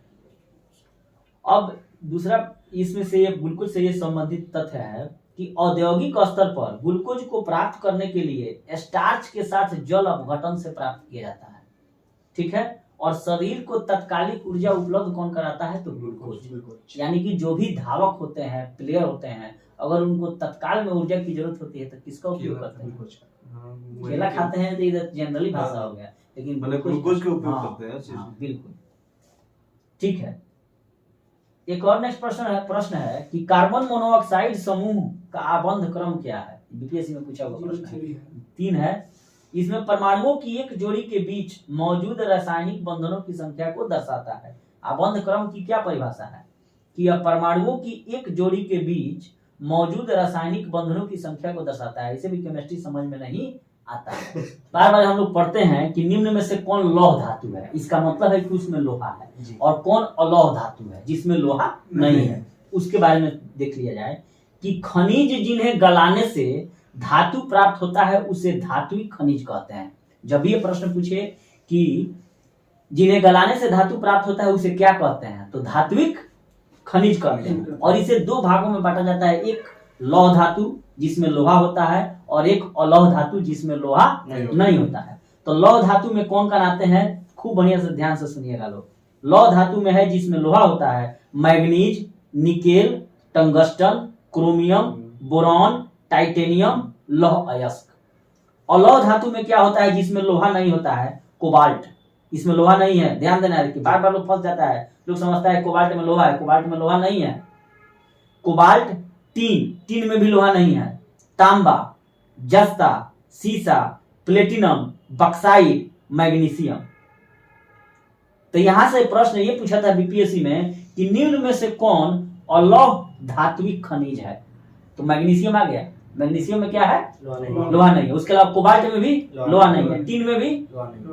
अब दूसरा इसमें से ये ग्लूकोज से ये संबंधित तथ्य है कि औद्योगिक स्तर पर ग्लूकोज को प्राप्त करने के लिए स्टार्च के साथ जल अपघटन से प्राप्त किया जाता है। ठीक है। और शरीर को तत्कालिक ऊर्जा उपलब्ध कौन कराता है? तो ग्लूकोज। यानी कि जो भी धावक होते हैं, प्लेयर होते हैं, अगर उनको तत्काल में ऊर्जा की जरूरत होती है तो किसका उपयोग करते हैं? केला खाते हैं तो इधर जनरली भाषा हो गया, लेकिन ग्लूकोज का उपयोग करते हैं। बिल्कुल ठीक है। एक और नेक्स्ट प्रश्न है कि कार्बन मोनोऑक्साइड समूह का आबंध क्रम क्या है? बीपीएससी में पूछा हुआ प्रश्न है। 3 है। इसमें परमाणुओं की एक जोड़ी के बीच मौजूद रासायनिक बंधनों की संख्या को दर्शाता है। आबंध क्रम की क्या परिभाषा है? कि यह परमाणुओं की एक जोड़ी के बीच मौजूद रासायनिक बंधनों की संख्या को दर्शाता है। इसे भी केमिस्ट्री समझ में नहीं आता है। बार बार हम लोग पढ़ते हैं कि निम्न में से कौन लौह धातु है, इसका मतलब है कि उसमें लोहा है, और कौन अलौह धातु है जिसमें लोहा नहीं है। उसके बारे में देख लिया जाए कि खनिज जिन्हें गलाने से धातु प्राप्त होता है उसे धात्विक खनिज कहते हैं। जब ये प्रश्न पूछे कि जिन्हें गलाने से धातु प्राप्त होता है उसे क्या कहते हैं, तो धात्विक खनिज कहते हैं। और इसे 2 भागों में बांटा जाता है, एक लौह धातु जिसमें लोहा होता है और एक अलौह धातु जिसमें लोहा नहीं होता है। तो लौह धातु में कौन कहलाते हैं? खूब बढ़िया से ध्यान से सुनिएगा लोग। लौह धातु में है जिसमें लोहा होता है manganese, nickel, tungsten, chromium, boron, titanium, लौह अयस्क। अलौह धातु में क्या होता है जिसमें लोहा नहीं होता है? कोबाल्ट। इसमें लोहा नहीं है, ध्यान देना है कि बार बार लोग फंस जाता है, लोग समझता है कोबाल्ट में लोहा है, कोबाल्ट में लोहा नहीं है। कोबाल्ट टीन में भी लोहा नहीं है। तांबा, जस्ता, सीसा, प्लेटिनम, बक्साइट, मैग्नीशियम। तो यहां से प्रश्न ये पूछा था बीपीएससी में कि निम्न में से कौन अलौह धात्विक खनिज है? तो मैग्नीशियम आ गया। मैग्नीशियम में क्या है? लोहा नहीं है। उसके अलावा कोबाल्ट में भी लोहा नहीं है, टीन में भी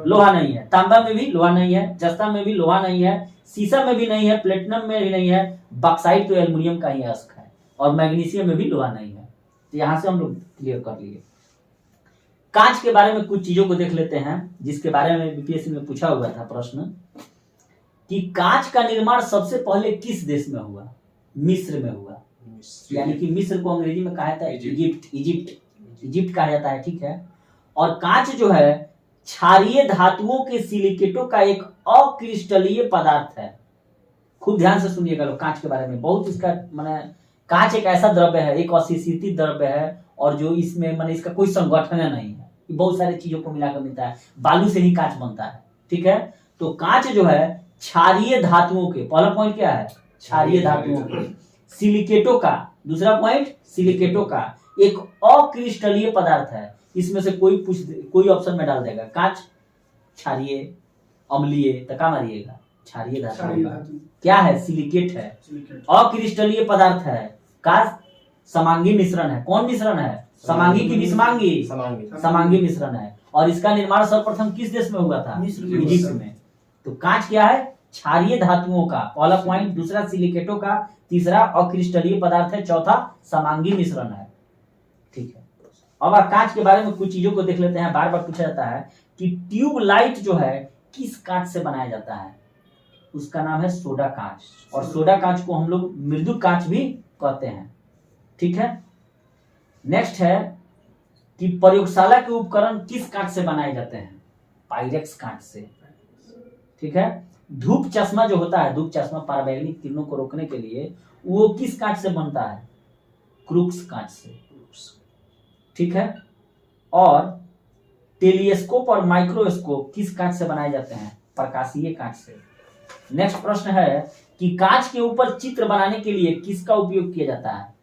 लोहा नहीं है, तांबा में भी लोहा नहीं है, जस्ता में भी लोहा नहीं है, सीसा में भी नहीं है, प्लेटिनम में भी नहीं है, बक्साइट तो एल्युमिनियम का ही अयस्क है, और मैग्नीशियम में भी लोहा नहीं है। तो यहां से हम लोग क्लियर कर लिए। कांच के बारे में कुछ चीजों को देख लेते हैं, जिसके बारे में बीपीएससी में पूछा हुआ था प्रश्न कि कांच का निर्माण सबसे पहले किस देश में हुआ? मिस्र में हुआ। यानी कि मिस्र को अंग्रेजी में कहा जाता है इजिप्ट कहा जाता है। ठीक है। और कांच जो है क्षारीय धातुओं के सिलिकेटों का एक अक्रिस्टलीय पदार्थ है। खूब ध्यान से सुनिएगा लोग कांच के बारे में। बहुत इसका माने कांच एक ऐसा द्रव्य है, एक अशिशित द्रव्य है, और जो इसमें माने इसका कोई संगठन नहीं है, बहुत सारी चीजों को मिलाकर मिलता है। बालू से ही कांच बनता है। ठीक है। तो कांच जो है क्षारीय धातुओं के, पहला पॉइंट क्या है? क्षारीय धातुओं के सिलिकेटों का, दूसरा पॉइंट सिलिकेटों का एक अक्रिस्टलीय पदार्थ है। इसमें से कोई ऑप्शन में डाल देगा कांच क्षारीय, अम्लीय, तो क्या मारिएगा? क्षारीय धातु। क्या है? सिलिकेट है, अक्रिस्टलीय पदार्थ है, का समांगी मिश्रण है। कौन मिश्रण है? समांगी की विषमांगी? समांगी मिश्रण है। और इसका निर्माण सर्वप्रथम किस देश में हुआ था? इजिप्ट में। तो कांच क्या है? क्षारीय धातुओं का, पहला पॉइंट, दूसरा सिलिकेटों का, तीसरा अक्रिस्टलीय पदार्थ है, चौथा समांगी मिश्रण है। ठीक है। अब कांच के बारे में कुछ चीजों को देख लेते हैं। बार बार पूछा जाता है कि ट्यूबलाइट जो है किस कांच से बनाया जाता है? उसका नाम है सोडा कांच, और सोडा कांच को हम लोग मृदु कांच भी कहते हैं। ठीक है। नेक्स्ट है कि प्रयोगशाला के उपकरण किस कांच से बनाए जाते हैं? पाइरेक्स कांच से। ठीक है। धूप चश्मा जो होता है, धूप चश्मा पराबैंगनी किरणों को रोकने के लिए, वो किस कांच से बनता है? क्रूक्स कांच से। ठीक है। और टेलीस्कोप और माइक्रोस्कोप किस कांच से बनाए जाते हैं? प्रकाशीय कांच से। नेक्स्ट प्रश्न है कि कांच के ऊपर चित्र बनाने के लिए किसका उपयोग किया जाता है?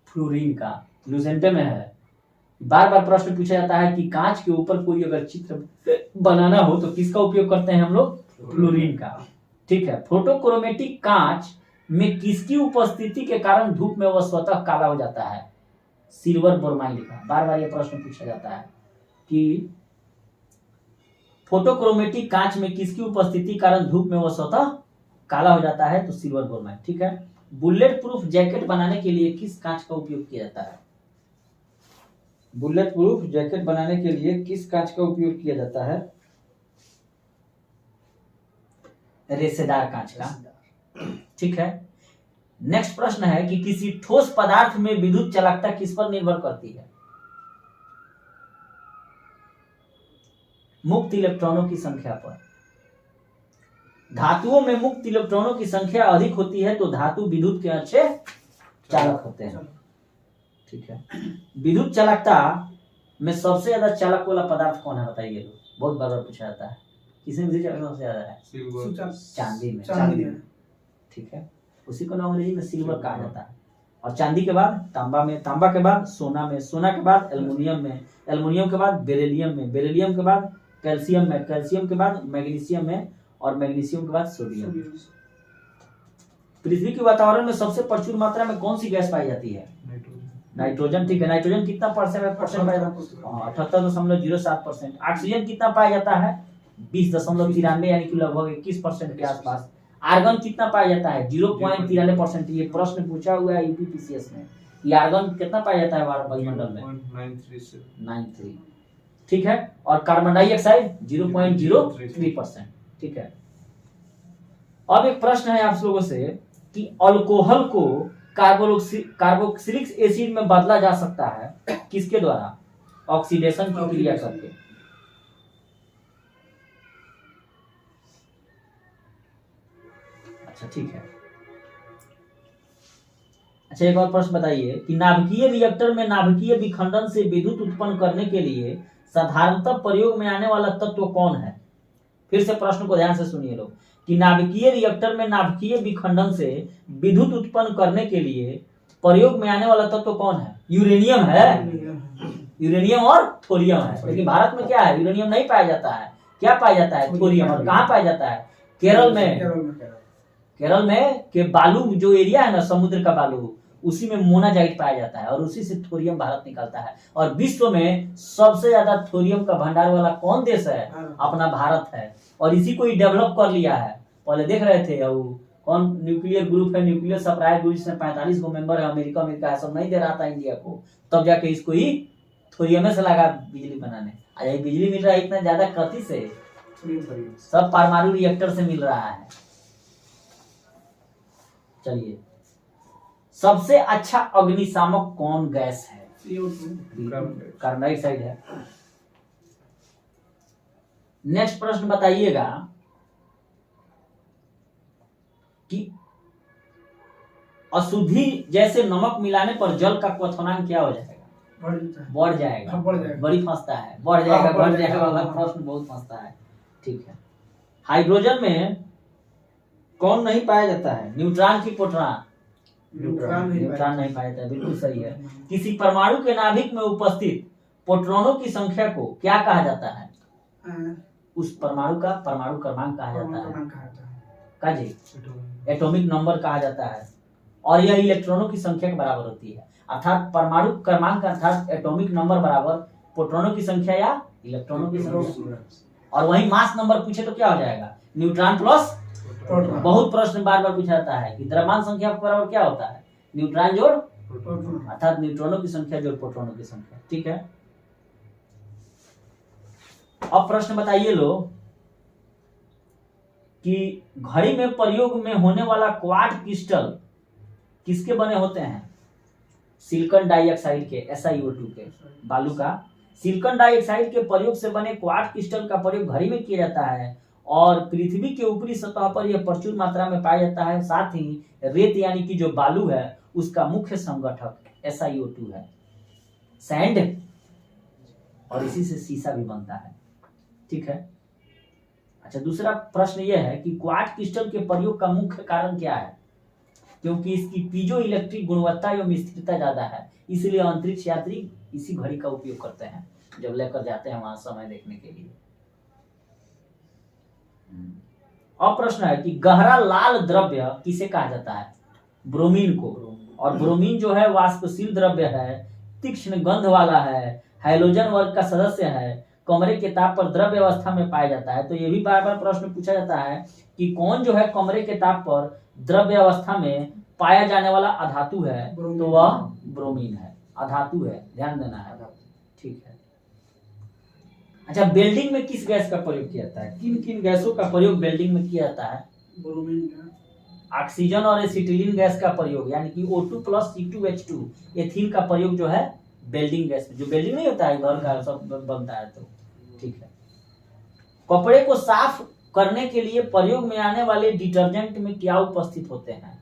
फ्लोरीन का। लुसेंटे में है। बार बार प्रश्न पूछा जाता है कि कांच के ऊपर कोई अगर चित्र बनाना हो तो किसका उपयोग करते हैं हम लोग? फ्लोरीन का। ठीक है। फोटोक्रोमेटिक कांच में किसकी उपस्थिति के कारण धूप में वह स्वतः काला हो जाता है? सिल्वर बोरमाइन लिखा। बार बार ये प्रश्न पूछा जाता है कि फोटोक्रोमेटिक कांच में किसकी उपस्थिति के कारण धूप में वह स्वतः काला हो जाता है? तो सिल्वर बोरमाइन। ठीक है। बुलेट प्रूफ जैकेट बनाने के लिए किस कांच का उपयोग किया जाता है? बुलेट प्रूफ जैकेट बनाने के लिए किस कांच का उपयोग किया जाता है? रेसेदार कांच का। ठीक है। नेक्स्ट प्रश्न है कि किसी ठोस पदार्थ में विद्युत चालकता किस पर निर्भर करती है? मुक्त इलेक्ट्रॉनों की संख्या पर। धातुओं में मुक्त इलेक्ट्रॉनों की संख्या अधिक होती है तो धातु विद्युत के अच्छे चालक होते हैं। ठीक है। विद्युत चालकता में सबसे ज्यादा चालक वाला पदार्थ कौन है बताइए लोग? बहुत बार बार पूछा जाता है। किसमें विद्युत चालकता सबसे ज्यादा है? चांदी में। चांदी में। ठीक है। उसी को अंग्रेजी में सिल्वर कहा जाता है। और चांदी के बाद तांबा में, तांबा के बाद सोना में, सोना के बाद एल्युमिनियम में, एल्युमिनियम के बाद बेरिलियम में, बेरिलियम के बाद कैल्शियम में, कैल्शियम के बाद मैग्नीशियम में, और मैग्नीशियम के बाद सोडियम। पृथ्वी के वातावरण में सबसे प्रचुर मात्रा में कौन सी गैस पाई जाती है? नाइट्रोजन। ठीक है। नाइट्रोजन कितना परसेंट पाया जाता है? 78.07%। ऑक्सीजन कितना पाया जाता है? 20.93 यानी कि लगभग 21% के आसपास। आर्गन कितना पाया जाता है? 0.93%। ये प्रश्न पूछा हुआ है यूपीपीसीएस में। ये आर्गन कितना पाया जाता है वायुमंडल में? 93। ठीक है। और कार्बन डाइऑक्साइड 0.03%। ठीक है। अब एक प्रश्न है आप लोगों से कि अल्कोहल को कार्बोक्सिलिक एसिड में बदला जा सकता है किसके द्वारा? ऑक्सीडेशन की क्रिया करके। अच्छा ठीक है। अच्छा एक और प्रश्न बताइए कि नाभिकीय रिएक्टर में नाभिकीय विखंडन से विद्युत उत्पन्न करने के लिए साधारणतः प्रयोग में आने वाला तत्व कौन है? फिर से प्रश्न को ध्यान से सुनिए लोग कि नाभिकीय रिएक्टर में नाभिकीय विखंडन से विद्युत उत्पन्न करने के लिए प्रयोग में आने वाला तत्व कौन है? यूरेनियम है। यूरेनियम और थोरियम है। लेकिन भारत में क्या है? यूरेनियम नहीं पाया जाता है। क्या पाया जाता है? थोरियम। और कहाँ पाया जाता है? केरल में। केरल में के बालू जो एरिया है ना, समुद्र का बालू, उसी में मोनाजाइट पाया जाता है और उसी से थोरियम भारत निकलता है। और विश्व में सबसे ज्यादा थोरियम का भंडार वाला कौन देश है? अपना भारत है। और इसी को ही डेवलप कर लिया है। पहले देख रहे थे कौन न्यूक्लियर ग्रुप है, न्यूक्लियर सप्लाई ग्रुप, जिसमें 45 को मेंबर है। अमेरिका सब नहीं दे रहा था इंडिया को, तब जाके इसको ही थोरियम से लगा बिजली बनाने। आज बिजली मिल रहा है इतना ज्यादा कथी से? सब परमाणु रिएक्टर से मिल रहा है। चलिए, सबसे अच्छा अग्निशामक कौन गैस है? कार्बन डाइऑक्साइड है। नेक्स्ट प्रश्न बताइएगा कि अशुद्धि जैसे नमक मिलाने पर जल का क्वथनांक क्या हो जाएगा? बढ़ जाएगा। बड़ी फंसता है। बढ़ जाएगा, बढ़ जाएगा वाला प्रश्न बहुत फंसता है। ठीक है। हाइड्रोजन में कौन नहीं पाया जाता है? न्यूट्रॉन की प्रोटॉन? न्यूट्रॉन नहीं पाया जाता है। बिल्कुल सही है। किसी परमाणु के नाभिक में उपस्थित प्रोटॉनों की संख्या को क्या कहा जाता है? उस परमाणु का परमाणु क्रमांक कहा जाता है। का जी? एटॉमिक नंबर कहा जाता है। और यह इलेक्ट्रॉनों की संख्या के बराबर होती है। अर्थात परमाणु क्रमांक अर्थात एटॉमिक नंबर बराबर प्रोटॉनों की संख्या या इलेक्ट्रॉनों की संख्या। और वही मास नंबर पूछे तो क्या हो जाएगा? Neutron plus proton. बहुत प्रश्न बार बार पूछा जाता है कि द्रव्यमान संख्या के बराबर क्या होता है? न्यूट्रॉन जोड़ प्रोटॉन, अर्थात न्यूट्रॉनों की संख्या जोड़ प्रोटॉनों की संख्या। ठीक है। अब प्रश्न बताइए लो कि घड़ी में प्रयोग में होने वाला क्वार्ट्ज क्रिस्टल किसके बने होते हैं? सिलिकॉन डाइऑक्साइड के, SiO2 के, बालू का। सिलिकॉन डाइऑक्साइड के प्रयोग से बने क्वार्ट्ज क्रिस्टल का प्रयोग घड़ी में किया जाता है और पृथ्वी के ऊपरी सतह पर यह प्रचुर मात्रा में पाया जाता है। साथ ही रेत यानी कि जो बालू है उसका मुख्य संगठक SiO2 है, सैंड, और इसी से शीशा भी बनता है। ठीक है। अच्छा, दूसरा प्रश्न यह है कि क्वार्ट्ज क्रिस्टल के प्रयोग का मुख्य कारण क्या है? क्योंकि इसकी पीजो इलेक्ट्रिक गुणवत्ता एवं स्थिरता ज्यादा है, इसलिए अंतरिक्ष यात्री इसी घड़ी का उपयोग करते हैं जब लेकर जाते हैं वहां समय देखने के लिए। अब प्रश्न है कि गहरा लाल द्रव्य किसे कहा जाता है? ब्रोमीन को। और ब्रोमीन जो है वाष्पशील द्रव्य है, तीक्ष्ण गंध वाला है, हैलोजन वर्ग का सदस्य है, कमरे के ताप पर द्रव्य अवस्था में पाया जाता है। तो ये भी बार बार प्रश्न पूछा जाता है कि कौन जो है कमरे के ताप पर द्रव्य अवस्था में पाया जाने वाला अधातु है, तो वह ब्रोमीन है, अधातु है, ध्यान देना है। ठीक है। अच्छा, वेल्डिंग में किस गैस का प्रयोग किया जाता है? किन किन गैसों का प्रयोग वेल्डिंग में किया जाता है? ब्रोमीन का। ऑक्सीजन और एसिटिलीन गैस का प्रयोग, यानी कि O2 + C2H2 एथीन का प्रयोग जो है वेल्डिंग गैस में, जो वेल्डिंग नहीं होता है घर का सब बनता है। तो ठीक है। कपड़े को साफ करने के लिए प्रयोग में आने वाले डिटर्जेंट में क्या उपस्थित होते हैं?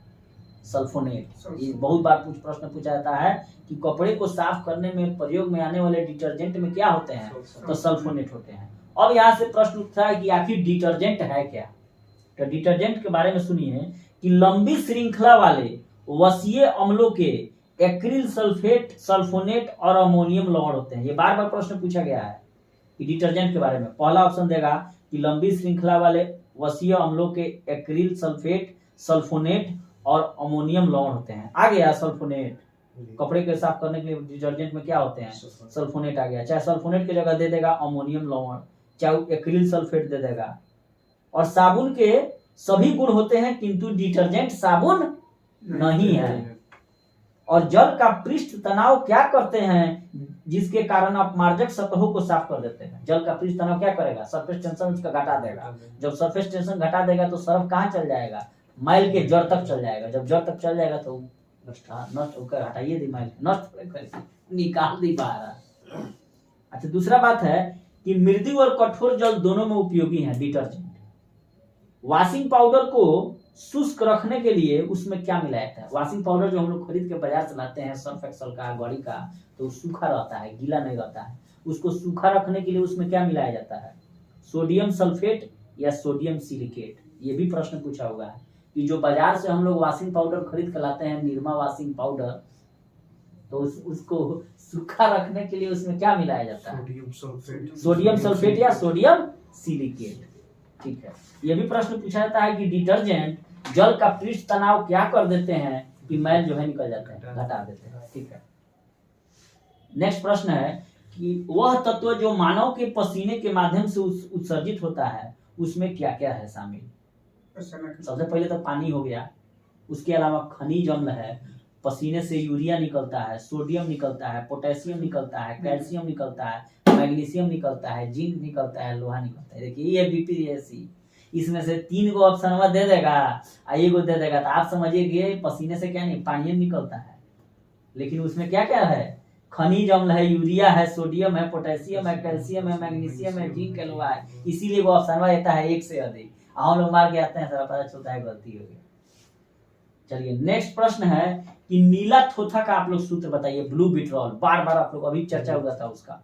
सल्फोनेट। ये बहुत बार प्रश्न पूछा जाता है कि कपड़े को साफ करने में प्रयोग में आने वाले डिटर्जेंट में क्या होते हैं? तो सल्फोनेट होते हैं। अब यहाँ से प्रश्न उठता है कि आखिर डिटर्जेंट है क्या? तो डिटर्जेंट के बारे में सुनिए कि लंबी श्रृंखला वाले वसीय अम्लों के एक्रिल सल्फेट, सल्फोनेट और अमोनियम लवण होते हैं। ये बार बार प्रश्न पूछा गया है कि डिटर्जेंट के बारे में। पहला ऑप्शन देगा कि लंबी श्रृंखला वाले वसीय अम्लों के एक्रिल सल्फेट, सल्फोनेट और अमोनियम लवण होते हैं। आ गया सल्फोनेट। कपड़े के साफ करने के लिए डिटर्जेंट में क्या होते हैं? सल्फोनेट आ गया। चाहे सल्फोनेट की जगह दे देगा अमोनियम लवण, चाहे एक्रिल सल्फेट दे देगा। और साबुन के सभी गुण होते हैं किंतु डिटर्जेंट साबुन नहीं है। और जल का पृष्ठ तनाव क्या करते हैं जिसके कारण आप मार्जक सतहों को साफ कर देते हैं? जल का पृष्ठ तनाव क्या करेगा? सरफेस टेंशन उसका घटा देगा। जब सरफेस टेंशन घटा देगा तो सर्फ कहाँ चल जाएगा? माइल के जड़ तक चल जाएगा। जब जड़ तक चल जाएगा तो नष्ट होकर हटाइए दी माइल, नष्ट निकाल दी बाहर। अच्छा, दूसरा बात है कि मृदु और कठोर जल दोनों में उपयोगी है डिटर्जेंट। वॉशिंग पाउडर को शुष्क रखने के लिए उसमें क्या मिलाया जाता है? वॉशिंग पाउडर जो हम लोग खरीद के बाजार से लाते हैं सर्फ एक्सल का, गाड़ी का, तो सूखा रहता है, गीला नहीं रहता है। उसको सूखा रखने के लिए उसमें क्या मिलाया जाता है? सोडियम सल्फेट या सोडियम सिलिकेट। ये भी प्रश्न पूछा हुआ है कि जो बाजार से हम लोग वॉशिंग पाउडर खरीद कर लाते हैं, निरमा वॉशिंग पाउडर, तो उसको सूखा रखने के लिए उसमें क्या मिलाया जाता है? सोडियम सल्फेट या सोडियम सिलिकेट। ठीक है। ये भी प्रश्न पूछा जाता है कि डिटर्जेंट जल का पृष्ठ तनाव क्या कर देते हैं कि मैल जो है निकल जाते हैं, घटा देते हैं। ठीक है। नेक्स्ट प्रश्न है कि वह तत्व जो मानव के पसीने के माध्यम से उत्सर्जित होता है उसमें क्या क्या है शामिल? सबसे पहले तो पानी हो गया, उसके अलावा खनिज अम्ल है, पसीने से यूरिया निकलता है, सोडियम निकलता है, पोटेशियम निकलता है, कैल्शियम निकलता है, मैग्नीशियम निकलता है, जिंक निकलता है, लोहा निकलता है। देखिए ये बीपीएससी इसमें से 3 गो ऑप्शन दे देगा, एगो दे देगा, तो आप समझिए कि पसीने से क्या नहीं, पानी निकलता है। लेकिन उसमें क्या क्या है? खनिज अम्ल है, यूरिया है, सोडियम है, पोटेशियम है, कैल्शियम है, मैग्नीशियम है, जिंक है, लोहा है। इसीलिए वो ऑप्शन देता है 1 से अधिक। हम लोग मार के आते हैं, पता चलता है गलती हो गई। चलिए नेक्स्ट प्रश्न है कि नीला थोथा का आप लोग सूत्र बताइए। ब्लू विट्रॉल, बार बार आप लोग अभी चर्चा हुआ था उसका,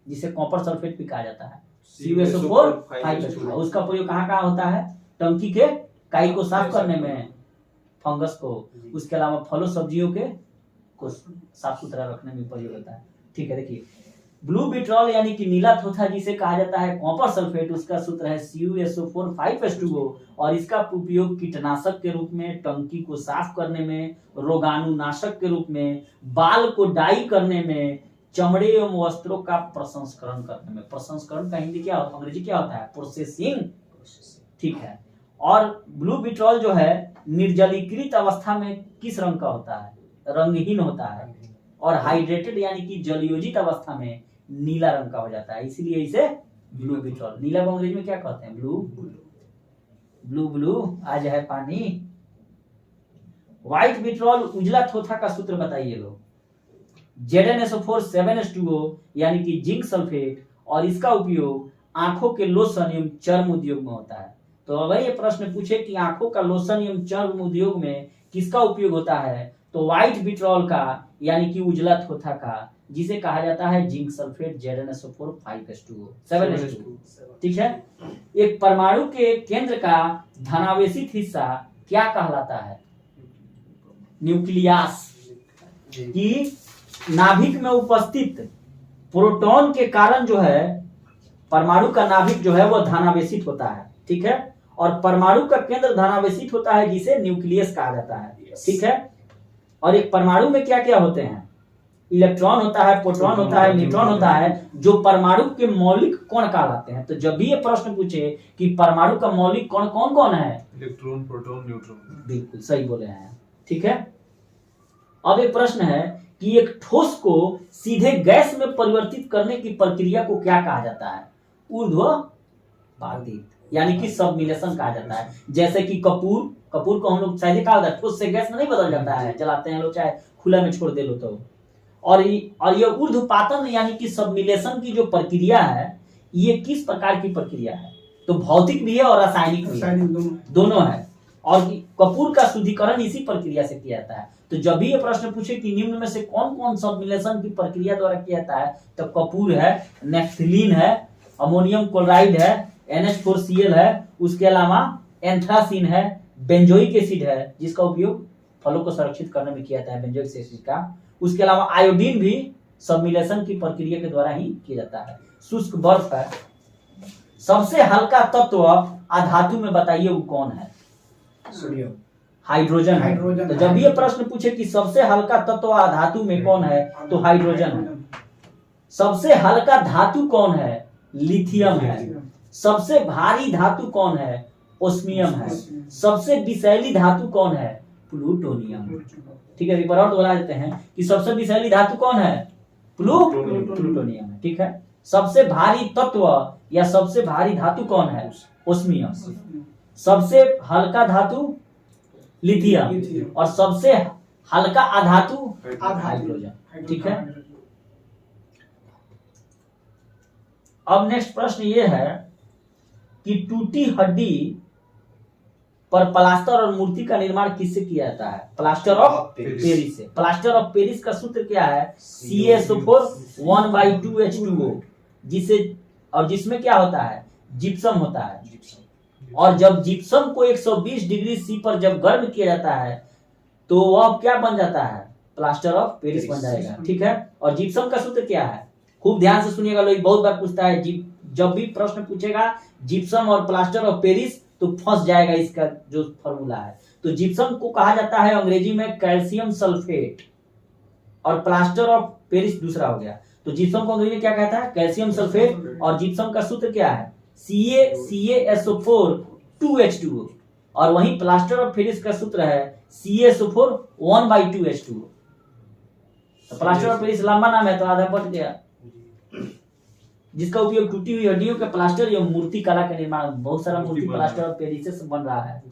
जिसे कॉपर सल्फेट भी कहा जाता है, CuSO4 5H2। उसका प्रयोग कहाँ कहाँ होता है? टंकी के काई को साफ करने में, फंगस को, उसके अलावा फलों सब्जियों के को साफ सुथरा रखने में प्रयोग होता है। ठीक है। देखिए ब्लू विट्रॉल यानी कि नीला थोथा जिसे कहा जाता है कॉपर सल्फेट, उसका सूत्र है CuSO4 5H2O। और इसका उपयोग कीटनाशक के रूप में, टंकी को साफ करने में, रोगाणुनाशक के रूप में, बाल को डाई करने में, चमड़े एवं वस्त्रों का प्रसंस्करण करने में। प्रसंस्करण का हिंदी क्या होता है? अंग्रेजी क्या होता है? प्रोसेसिंग। ठीक है। और ब्लू विट्रॉल जो है निर्जलीकृत अवस्था में किस रंग का होता है? रंगहीन होता है। और हाइड्रेटेड यानी कि जलयोजित अवस्था में नीला रंग का हो जाता है, इसीलिए इसे ब्लू विट्रॉल। नीला को अंग्रेजी में क्या कहते हैं? ब्लू। ब्लू ब्लू आज है पानी। व्हाइट विट्रॉल, उजला थोथा का सूत्र बताइए लोग। ZnSO4 7H2O यानी कि जिंक सल्फेट। और इसका उपयोग आंखों के लोशन एवं चर्म उद्योग में होता है। तो अगर ये प्रश्न पूछे कि आंखों का लोशन एवं चर्म उद्योग में किसका उपयोग होता है, तो व्हाइट विट्रॉल का यानी कि उजला थोथा का, जिसे कहा जाता है zinc sulphate, ZnSO4 5H2O 7H2O। ठीक है। एक परमाणु के केंद्र का धनावेशित हिस्सा क्या कहलाता है? न्यूक्लियस। कि नाभिक में उपस्थित प्रोटॉन के कारण जो है परमाणु का नाभिक जो है वो धनावेशित होता है। ठीक है। और परमाणु का केंद्र धनावेशित होता है जिसे न्यूक्लियस कहा जाता है। ठीक है, और एक परमाणु में क्या क्या होते हैं? इलेक्ट्रॉन होता है, प्रोटॉन होता है, न्यूट्रॉन होता है, जो परमाणु के मौलिक कण कहलाते हैं। तो जब भी ये प्रश्न पूछे कि परमाणु का मौलिक कण कौन कौन है, इलेक्ट्रॉन, प्रोटॉन, न्यूट्रॉन। बिल्कुल सही बोले हैं। ठीक है, अब एक प्रश्न है कि एक ठोस को सीधे गैस में परिवर्तित करने की प्रक्रिया को क्या कहा जाता है? ऊर्ध्वपातित, यानी कि सबमिलेशन कहा जाता है। जैसे कि कपूर को हम लोग शायद कहा होता है ठोस से गैस में नहीं बदल जाता है, जलाते हैं लोग चाहे खुला में छोड़ दे लो तो। और ये ऊर्ध्वपातन यानी कि सबमिलेशन की जो प्रक्रिया है, ये किस प्रकार की प्रक्रिया है? तो भौतिक भी है और रासायनिक भी है, दोनों है। और कपूर का शुद्धिकरण इसी प्रक्रिया से किया जाता है। तो जब भी ये प्रश्न पूछे कि निम्न में से कौन कौन सबमिलेशन की प्रक्रिया द्वारा किया जाता है, तो कपूर है, नेफ्थलीन है, अमोनियम क्लोराइड है, NH4Cl है, उसके अलावा एंथ्रासीन है, बेंजोइक एसिड है जिसका उपयोग फलों को संरक्षित करने में किया जाता है, बेंजोइक एसिड का। उसके अलावा आयोडीन भी सबमिलेशन की प्रक्रिया के द्वारा ही किया जाता है। शुष्क बर्फ है। सबसे हल्का तत्व अधातु में बताइए वो कौन है? सोडियम, हाइड्रोजन है। तो जब ये प्रश्न पूछे कि सबसे हल्का तत्व धातु में कौन है, तो हाइड्रोजन है। सबसे हल्का धातु कौन है? लिथियम है। सबसे भारी धातु कौन है? ओस्मियम है। सबसे विषैली धातु कौन है? प्लूटोनियम। ठीक है, एक बार और दोहरा देते हैं कि सबसे विषैली धातु कौन है? प्लूटोनियम है। ठीक है, सबसे भारी तत्व या सबसे भारी धातु कौन है? ओस्मियम। सबसे हल्का धातु लिथियम, और सबसे हल्का अधातु हाइड्रोजन। ठीक है, अब नेक्स्ट प्रश्न ये है कि टूटी हड्डी पर प्लास्टर और मूर्ति का निर्माण किससे किया जाता है? प्लास्टर ऑफ पेरिस से। प्लास्टर ऑफ पेरिस का सूत्र क्या है? CaSO4 1/2H2O, जिसमें क्या होता है? जिप्सम होता है। और जब जिप्सम को 120 डिग्री C पर जब गर्म किया जाता है तो वह क्या बन जाता है? प्लास्टर ऑफ पेरिस बन जाएगा। ठीक है, और जिप्सम का सूत्र क्या है? खूब ध्यान से सुनिएगा, लोग बहुत बार पूछता है, जब भी प्रश्न पूछेगा जिप्सम और प्लास्टर ऑफ पेरिस तो फंस जाएगा इसका जो फॉर्मूला है। तो जिप्सम को कहा जाता है अंग्रेजी में कैल्शियम सल्फेट, और प्लास्टर ऑफ पेरिस दूसरा हो गया। तो जिप्सम को अंग्रेजी में क्या कहता है? Calcium sulphate. और जिप्सम का सूत्र क्या है? CaSO4 2H2O, और वहीं प्लास्टर ऑफ पेरिस का सूत्र है CaSO4 1/2H2O। तो प्लास्टर ऑफ पेरिस लंबा नाम है तो आधा पट गया, जिसका उपयोग टूटी हुई हड्डियों के प्लास्टर या मूर्ति कला के निर्माण, बहुत सारा मूर्ति प्लास्टर ऑफ पेरिस से बन रहा है।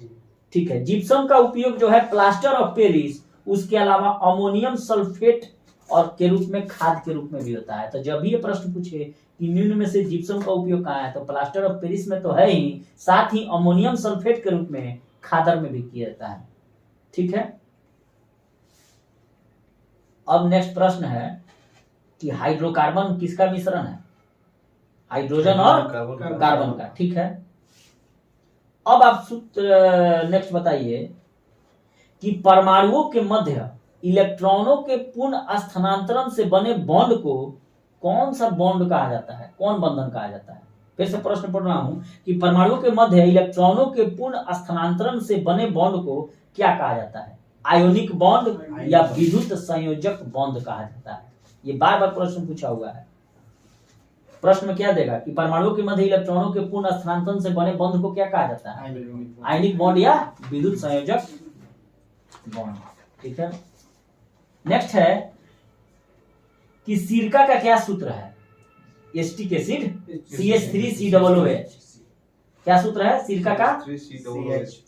ठीक है, जिप्सम का उपयोग जो है प्लास्टर ऑफ पेरिस, उसके अलावा अमोनियम सल्फेट और के रूप में, खाद के रूप में भी होता है। तो जब भी ये प्रश्न पूछे कि निम्न में से जिप्सम का उपयोग कहाँ है, तो प्लास्टर ऑफ पेरिस में तो है ही, साथ ही अमोनियम सल्फेट के रूप में खादर में भी किया जाता है। ठीक है, अब नेक्स्ट प्रश्न है कि हाइड्रोकार्बन किसका मिश्रण है? हाइड्रोजन और कार्बन का। ठीक है, अब आप सूत्र नेक्स्ट बताइए कि परमाणुओं के मध्य इलेक्ट्रॉनों के पूर्ण स्थानांतरण से बने बॉन्ड को कौन सा बॉन्ड कहा जाता है? कौन बंधन कहा जाता है? फिर से प्रश्न पढ़ रहा हूं कि परमाणुओं के मध्य इलेक्ट्रॉनों के पूर्ण स्थानांतरण से बने बॉन्ड को क्या कहा जाता है? आयोनिक बॉन्ड या विद्युत संयोजक बॉन्ड कहा जाता है। ये बार बार प्रश्न पूछा हुआ है। प्रश्न में क्या देगा कि परमाणुओं के मध्य इलेक्ट्रॉनों के पूर्ण स्थानांतरण से बने बॉन्ड को क्या कहा जाता है? आयनिक बॉन्ड या विद्युत संयोजक बॉन्ड। ठीक है, नेक्स्ट है कि सिरका का क्या सूत्र है? Acetic acid CH3COOH। क्या सूत्र है सिरका का?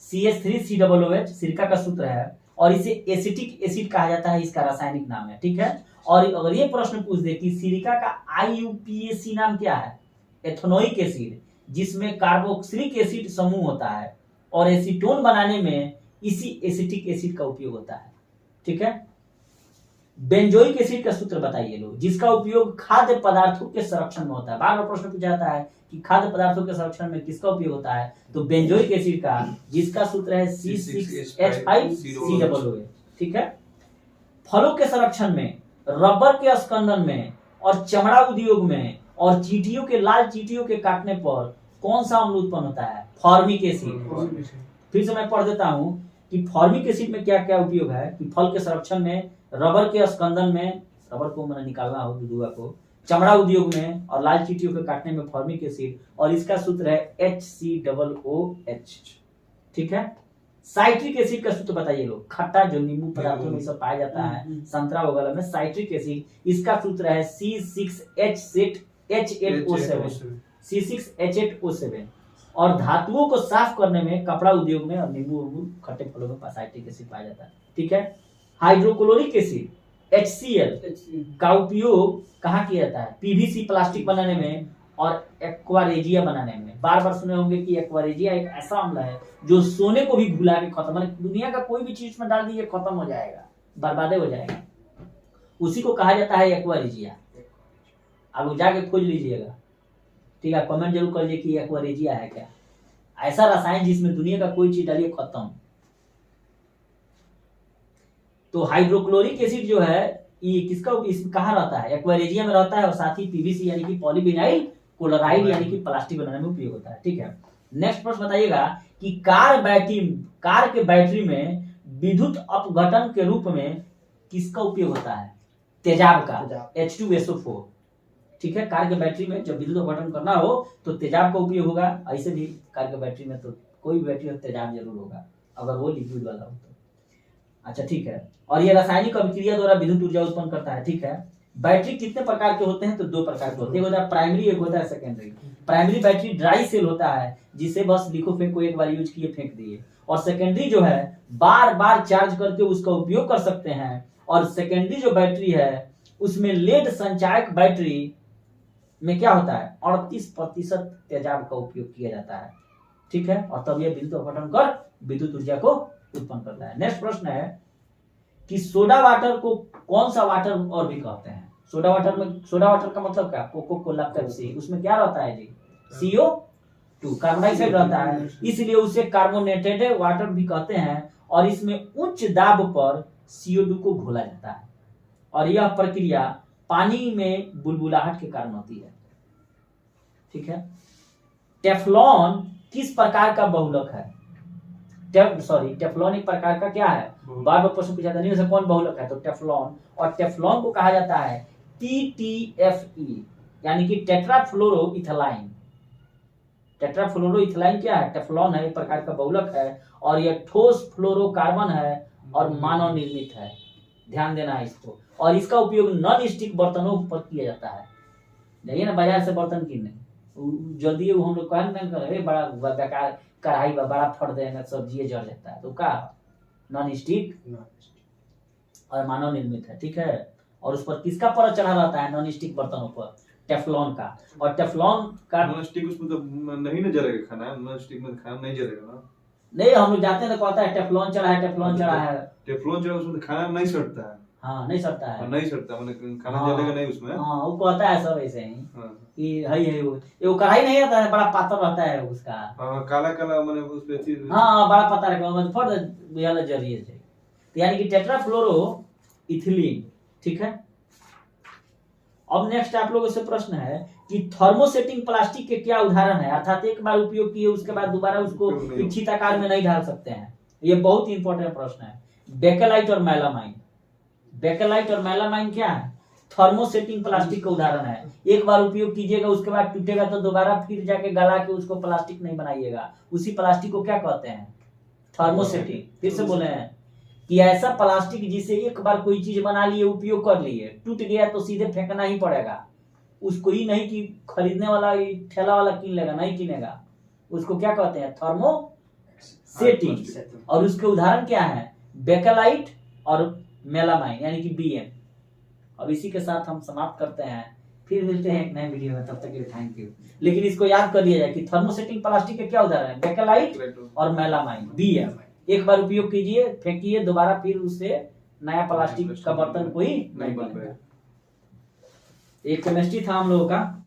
CH3COOH सिरका का सूत्र है, और इसे एसिटिक एसिड कहा जाता है, इसका रासायनिक नाम है। ठीक है, और अगर ये प्रश्न पूछ दे कि सिरका का IUPAC नाम क्या है? एथेनोइक एसिड, जिसमें कार्बोक्सिलिक एसिड समूह होता है, और एसीटोन बनाने में इसी एसिटिक एसिड का उपयोग होता है। ठीक है, बेंजोइक एसिड का सूत्र बताइए लोग, जिसका उपयोग खाद्य पदार्थों के संरक्षण में होता है। बार बार प्रश्न पूछा जाता है कि खाद्य पदार्थों के संरक्षण में किसका उपयोग होता है? तो बेंजोइक एसिड का, जिसका सूत्र है C6H5COOH। ठीक है, फलों के संरक्षण में, रबर के स्कंदन में, और चमड़ा उद्योग में, और चींटियों के लाल चींटियों के काटने पर कौन सा अम्ल उत्पन्न होता है? Formic acid. फिर से मैं पढ़ देता हूँ कि फॉर्मिक एसिड में क्या क्या उपयोग है कि फल के संरक्षण में, रबर के स्कंदन में, रबर को मैंने निकालना हो दुधुआ को, चमड़ा उद्योग में और लाल चींटियों को काटने में फॉर्मिक एसिड, और इसका सूत्र है HCOOH। ठीक है। साइट्रिक एसिड का सूत्र बताइए लोग, खट्टा जो नींबू पदार्थों में सब पाया जाता है, संतरा वगैरह में साइट्रिक एसिड, इसका सूत्र है C6H8O7। और धातुओं को साफ करने में, कपड़ा उद्योग में और नींबू खट्टे फलों में साइट्रिक एसिड पाया जाता है। ठीक है। हाइड्रोक्लोरिक एसिड HCl का उपयोग कहाँ किया जाता है? PVC प्लास्टिक बनाने में और एक्वारेजिया बनाने में। बार बार सुने होंगे कि एक्वारेजिया एक ऐसा अम्ल है जो सोने को भी भुला के खत्म, मतलब दुनिया का कोई भी चीज में डाल दीजिए खत्म हो जाएगा, बर्बादे हो जाएगा, उसी को कहा जाता है एक्वारेजिया। आप जाके खोज लीजिएगा, ठीक है, कमेंट जरूर कर लीजिए कि एक्वारेजिया है क्या। ऐसा रसायन जिसमें दुनिया का कोई चीज डालिए खत्म। तो हाइड्रोक्लोरिक एसिड जो है ये किसका इसमें कहाँ रहता है? एक्वारेजिया में रहता है, और साथ ही PVC यानी कि पॉलीविनाइल क्लोराइड यानी कि प्लास्टिक बनाने में उपयोग होता है। ठीक है। नेक्स्ट प्रश्न बताइएगा कि कार के बैटरी में विद्युत अपघटन के रूप में किसका उपयोग होता है? तेजाब का, H2SO4। ठीक है। कार के बैटरी में जब विद्युत अपघटन करना हो तो तेजाब का उपयोग होगा। ऐसे भी कार के बैटरी में तो कोई भी बैटरी में तेजाब जरूर होगा, अगर वो लिक्विड वाला हो तो। अच्छा ठीक है। और ये रासायनिक अभिक्रिया द्वारा विद्युत ऊर्जा उत्पन्न करता है। ठीक है। बैटरी कितने प्रकार के होते हैं? तो 2 प्रकार के होते हैं, एक होता है प्राइमरी, एक होता है secondary. Primary battery dry cell होता है, जिसे बस लिखो फेंको, एक बार यूज किए फेंक दिए। और सेकेंडरी जो है बार बार चार्ज करके उसका उपयोग कर सकते हैं। और सेकेंडरी जो बैटरी है उसमें लेड संचायक बैटरी में क्या होता है? 38% तेजाब का उपयोग किया जाता है। ठीक है। और तब यह विद्युत अपघटन कर विद्युत ऊर्जा को उत्पन्न करता है। नेक्स्ट प्रश्न है कि सोडा वाटर को कौन सा वाटर और भी कहते हैं? सोडा वाटर का मतलब क्या? कोको कोला, पेप्सी, उसमें क्या रहता है जी? CO2, कार्बन डाइऑक्साइड रहता है, इसलिए उसे कार्बोनेटेड वाटर भी कहते हैं। और इसमें उच्च दाब पर CO2 को घोला जाता है, और यह प्रक्रिया पानी में बुलबुलाहट के कारण होती है। ठीक है। टेफ्लॉन किस प्रकार का बहुलक है? टेफ्लॉन एक प्रकार का क्या है? बार बार प्रश्न पूछा था नहीं, कौन बहुलक है? तो टेफ्लॉन। और टेफ्लॉन को कहा जाता है TTFE, यानी कि टेट्राफ्लोरोइथाइलिन। टेट्राफ्लोरोइथाइलिन क्या है? टेफ्लॉन है, एक प्रकार का बहुलक है, और यह ठोस फ्लोरोकार्बन है और मानव निर्मित है। ध्यान देना है इसको। और इसका उपयोग नॉन स्टिक बर्तनों पर किया जाता है। जाइए ना बाजार से बर्तन किनने, जल्दी हम लोग कहें बड़ा बेकार कढ़ाई बड़ा फट देगा, सब्जी जल जाता है, तो क्या? नॉन स्टिक और मानव निर्मित है। ठीक है। और उस पर किसका परत चढ़ा रहता है? नॉन स्टिक बर्तनों पर टेफ्लॉन का। और टेफ्लॉन का नॉन स्टिक उसमें तो नहीं ना जलेगा खाना, नॉन स्टिक में खाना नहीं जलेगा ना। नहीं, हम लोग जाते हैं तो कहता है टेफ्लॉन चढ़ा है, टेफ्लॉन चढ़ा है। टेफ्लॉन चढ़ा उसमें खाना नहीं सड़ता है। हाँ, नहीं सड़ता है, नहीं सड़ता, मतलब खाना जलेगा नहीं उसमें। हाँ, वो कहता है सब ऐसे ही कि है वो कढ़ाई नहीं रहता है, बड़ा पातर रहता है उसका। हाँ, काला काला मतलब उस पे चीज। हाँ, बड़ा पता रहेगा, मतलब फट बुझाला जरिए से। तो यानी कि टेट्राफ्लोरोइथिलीन। ठीक है। अब नेक्स्ट आप लोगों से प्रश्न है कि थर्मोसेटिंग प्लास्टिक के क्या उदाहरण है? अर्थात एक बार उपयोग किए उसके बाद दोबारा उसको इच्छित आकार में नहीं ढाल सकते हैं। ये बहुत इंपॉर्टेंट प्रश्न है। बेकेलाइट और मेलामाइन। बेकेलाइट और मेलामाइन क्या है? थर्मोसेटिंग प्लास्टिक का उदाहरण है। एक बार उपयोग कीजिएगा उसके बाद टूटेगा तो दोबारा फिर जाके गला के उसको प्लास्टिक नहीं बनाइएगा। उसी प्लास्टिक को क्या कहते हैं? थर्मोसेटिंग। फिर से बोले हैं कि ऐसा प्लास्टिक जिसे एक बार कोई चीज बना लिए, उपयोग कर लिए, टूट गया तो सीधे फेंकना ही पड़ेगा उसको। ही नहीं कि खरीदने वाला ठेला वाला किन लेगा, नहीं किनेगा। उसको क्या कहते हैं? थर्मोसेटिंग। और उसके उदाहरण क्या है? बेकेलाइट और मेलामाइन यानी कि BM। अब इसी के साथ हम समाप्त करते हैं, फिर मिलते हैं एक नए वीडियो में, तब तक के लिए थैंक यू। लेकिन इसको याद कर लिया जाए कि थर्मोसेटिंग प्लास्टिक के क्या उदाहरण है? बेकेलाइट और मेलामाइन, BM। एक बार उपयोग कीजिए, फेंकिए, दोबारा फिर उससे नया प्लास्टिक का बर्तन कोई नहीं बनेगा। एक केमिस्ट्री था हम लोगों का।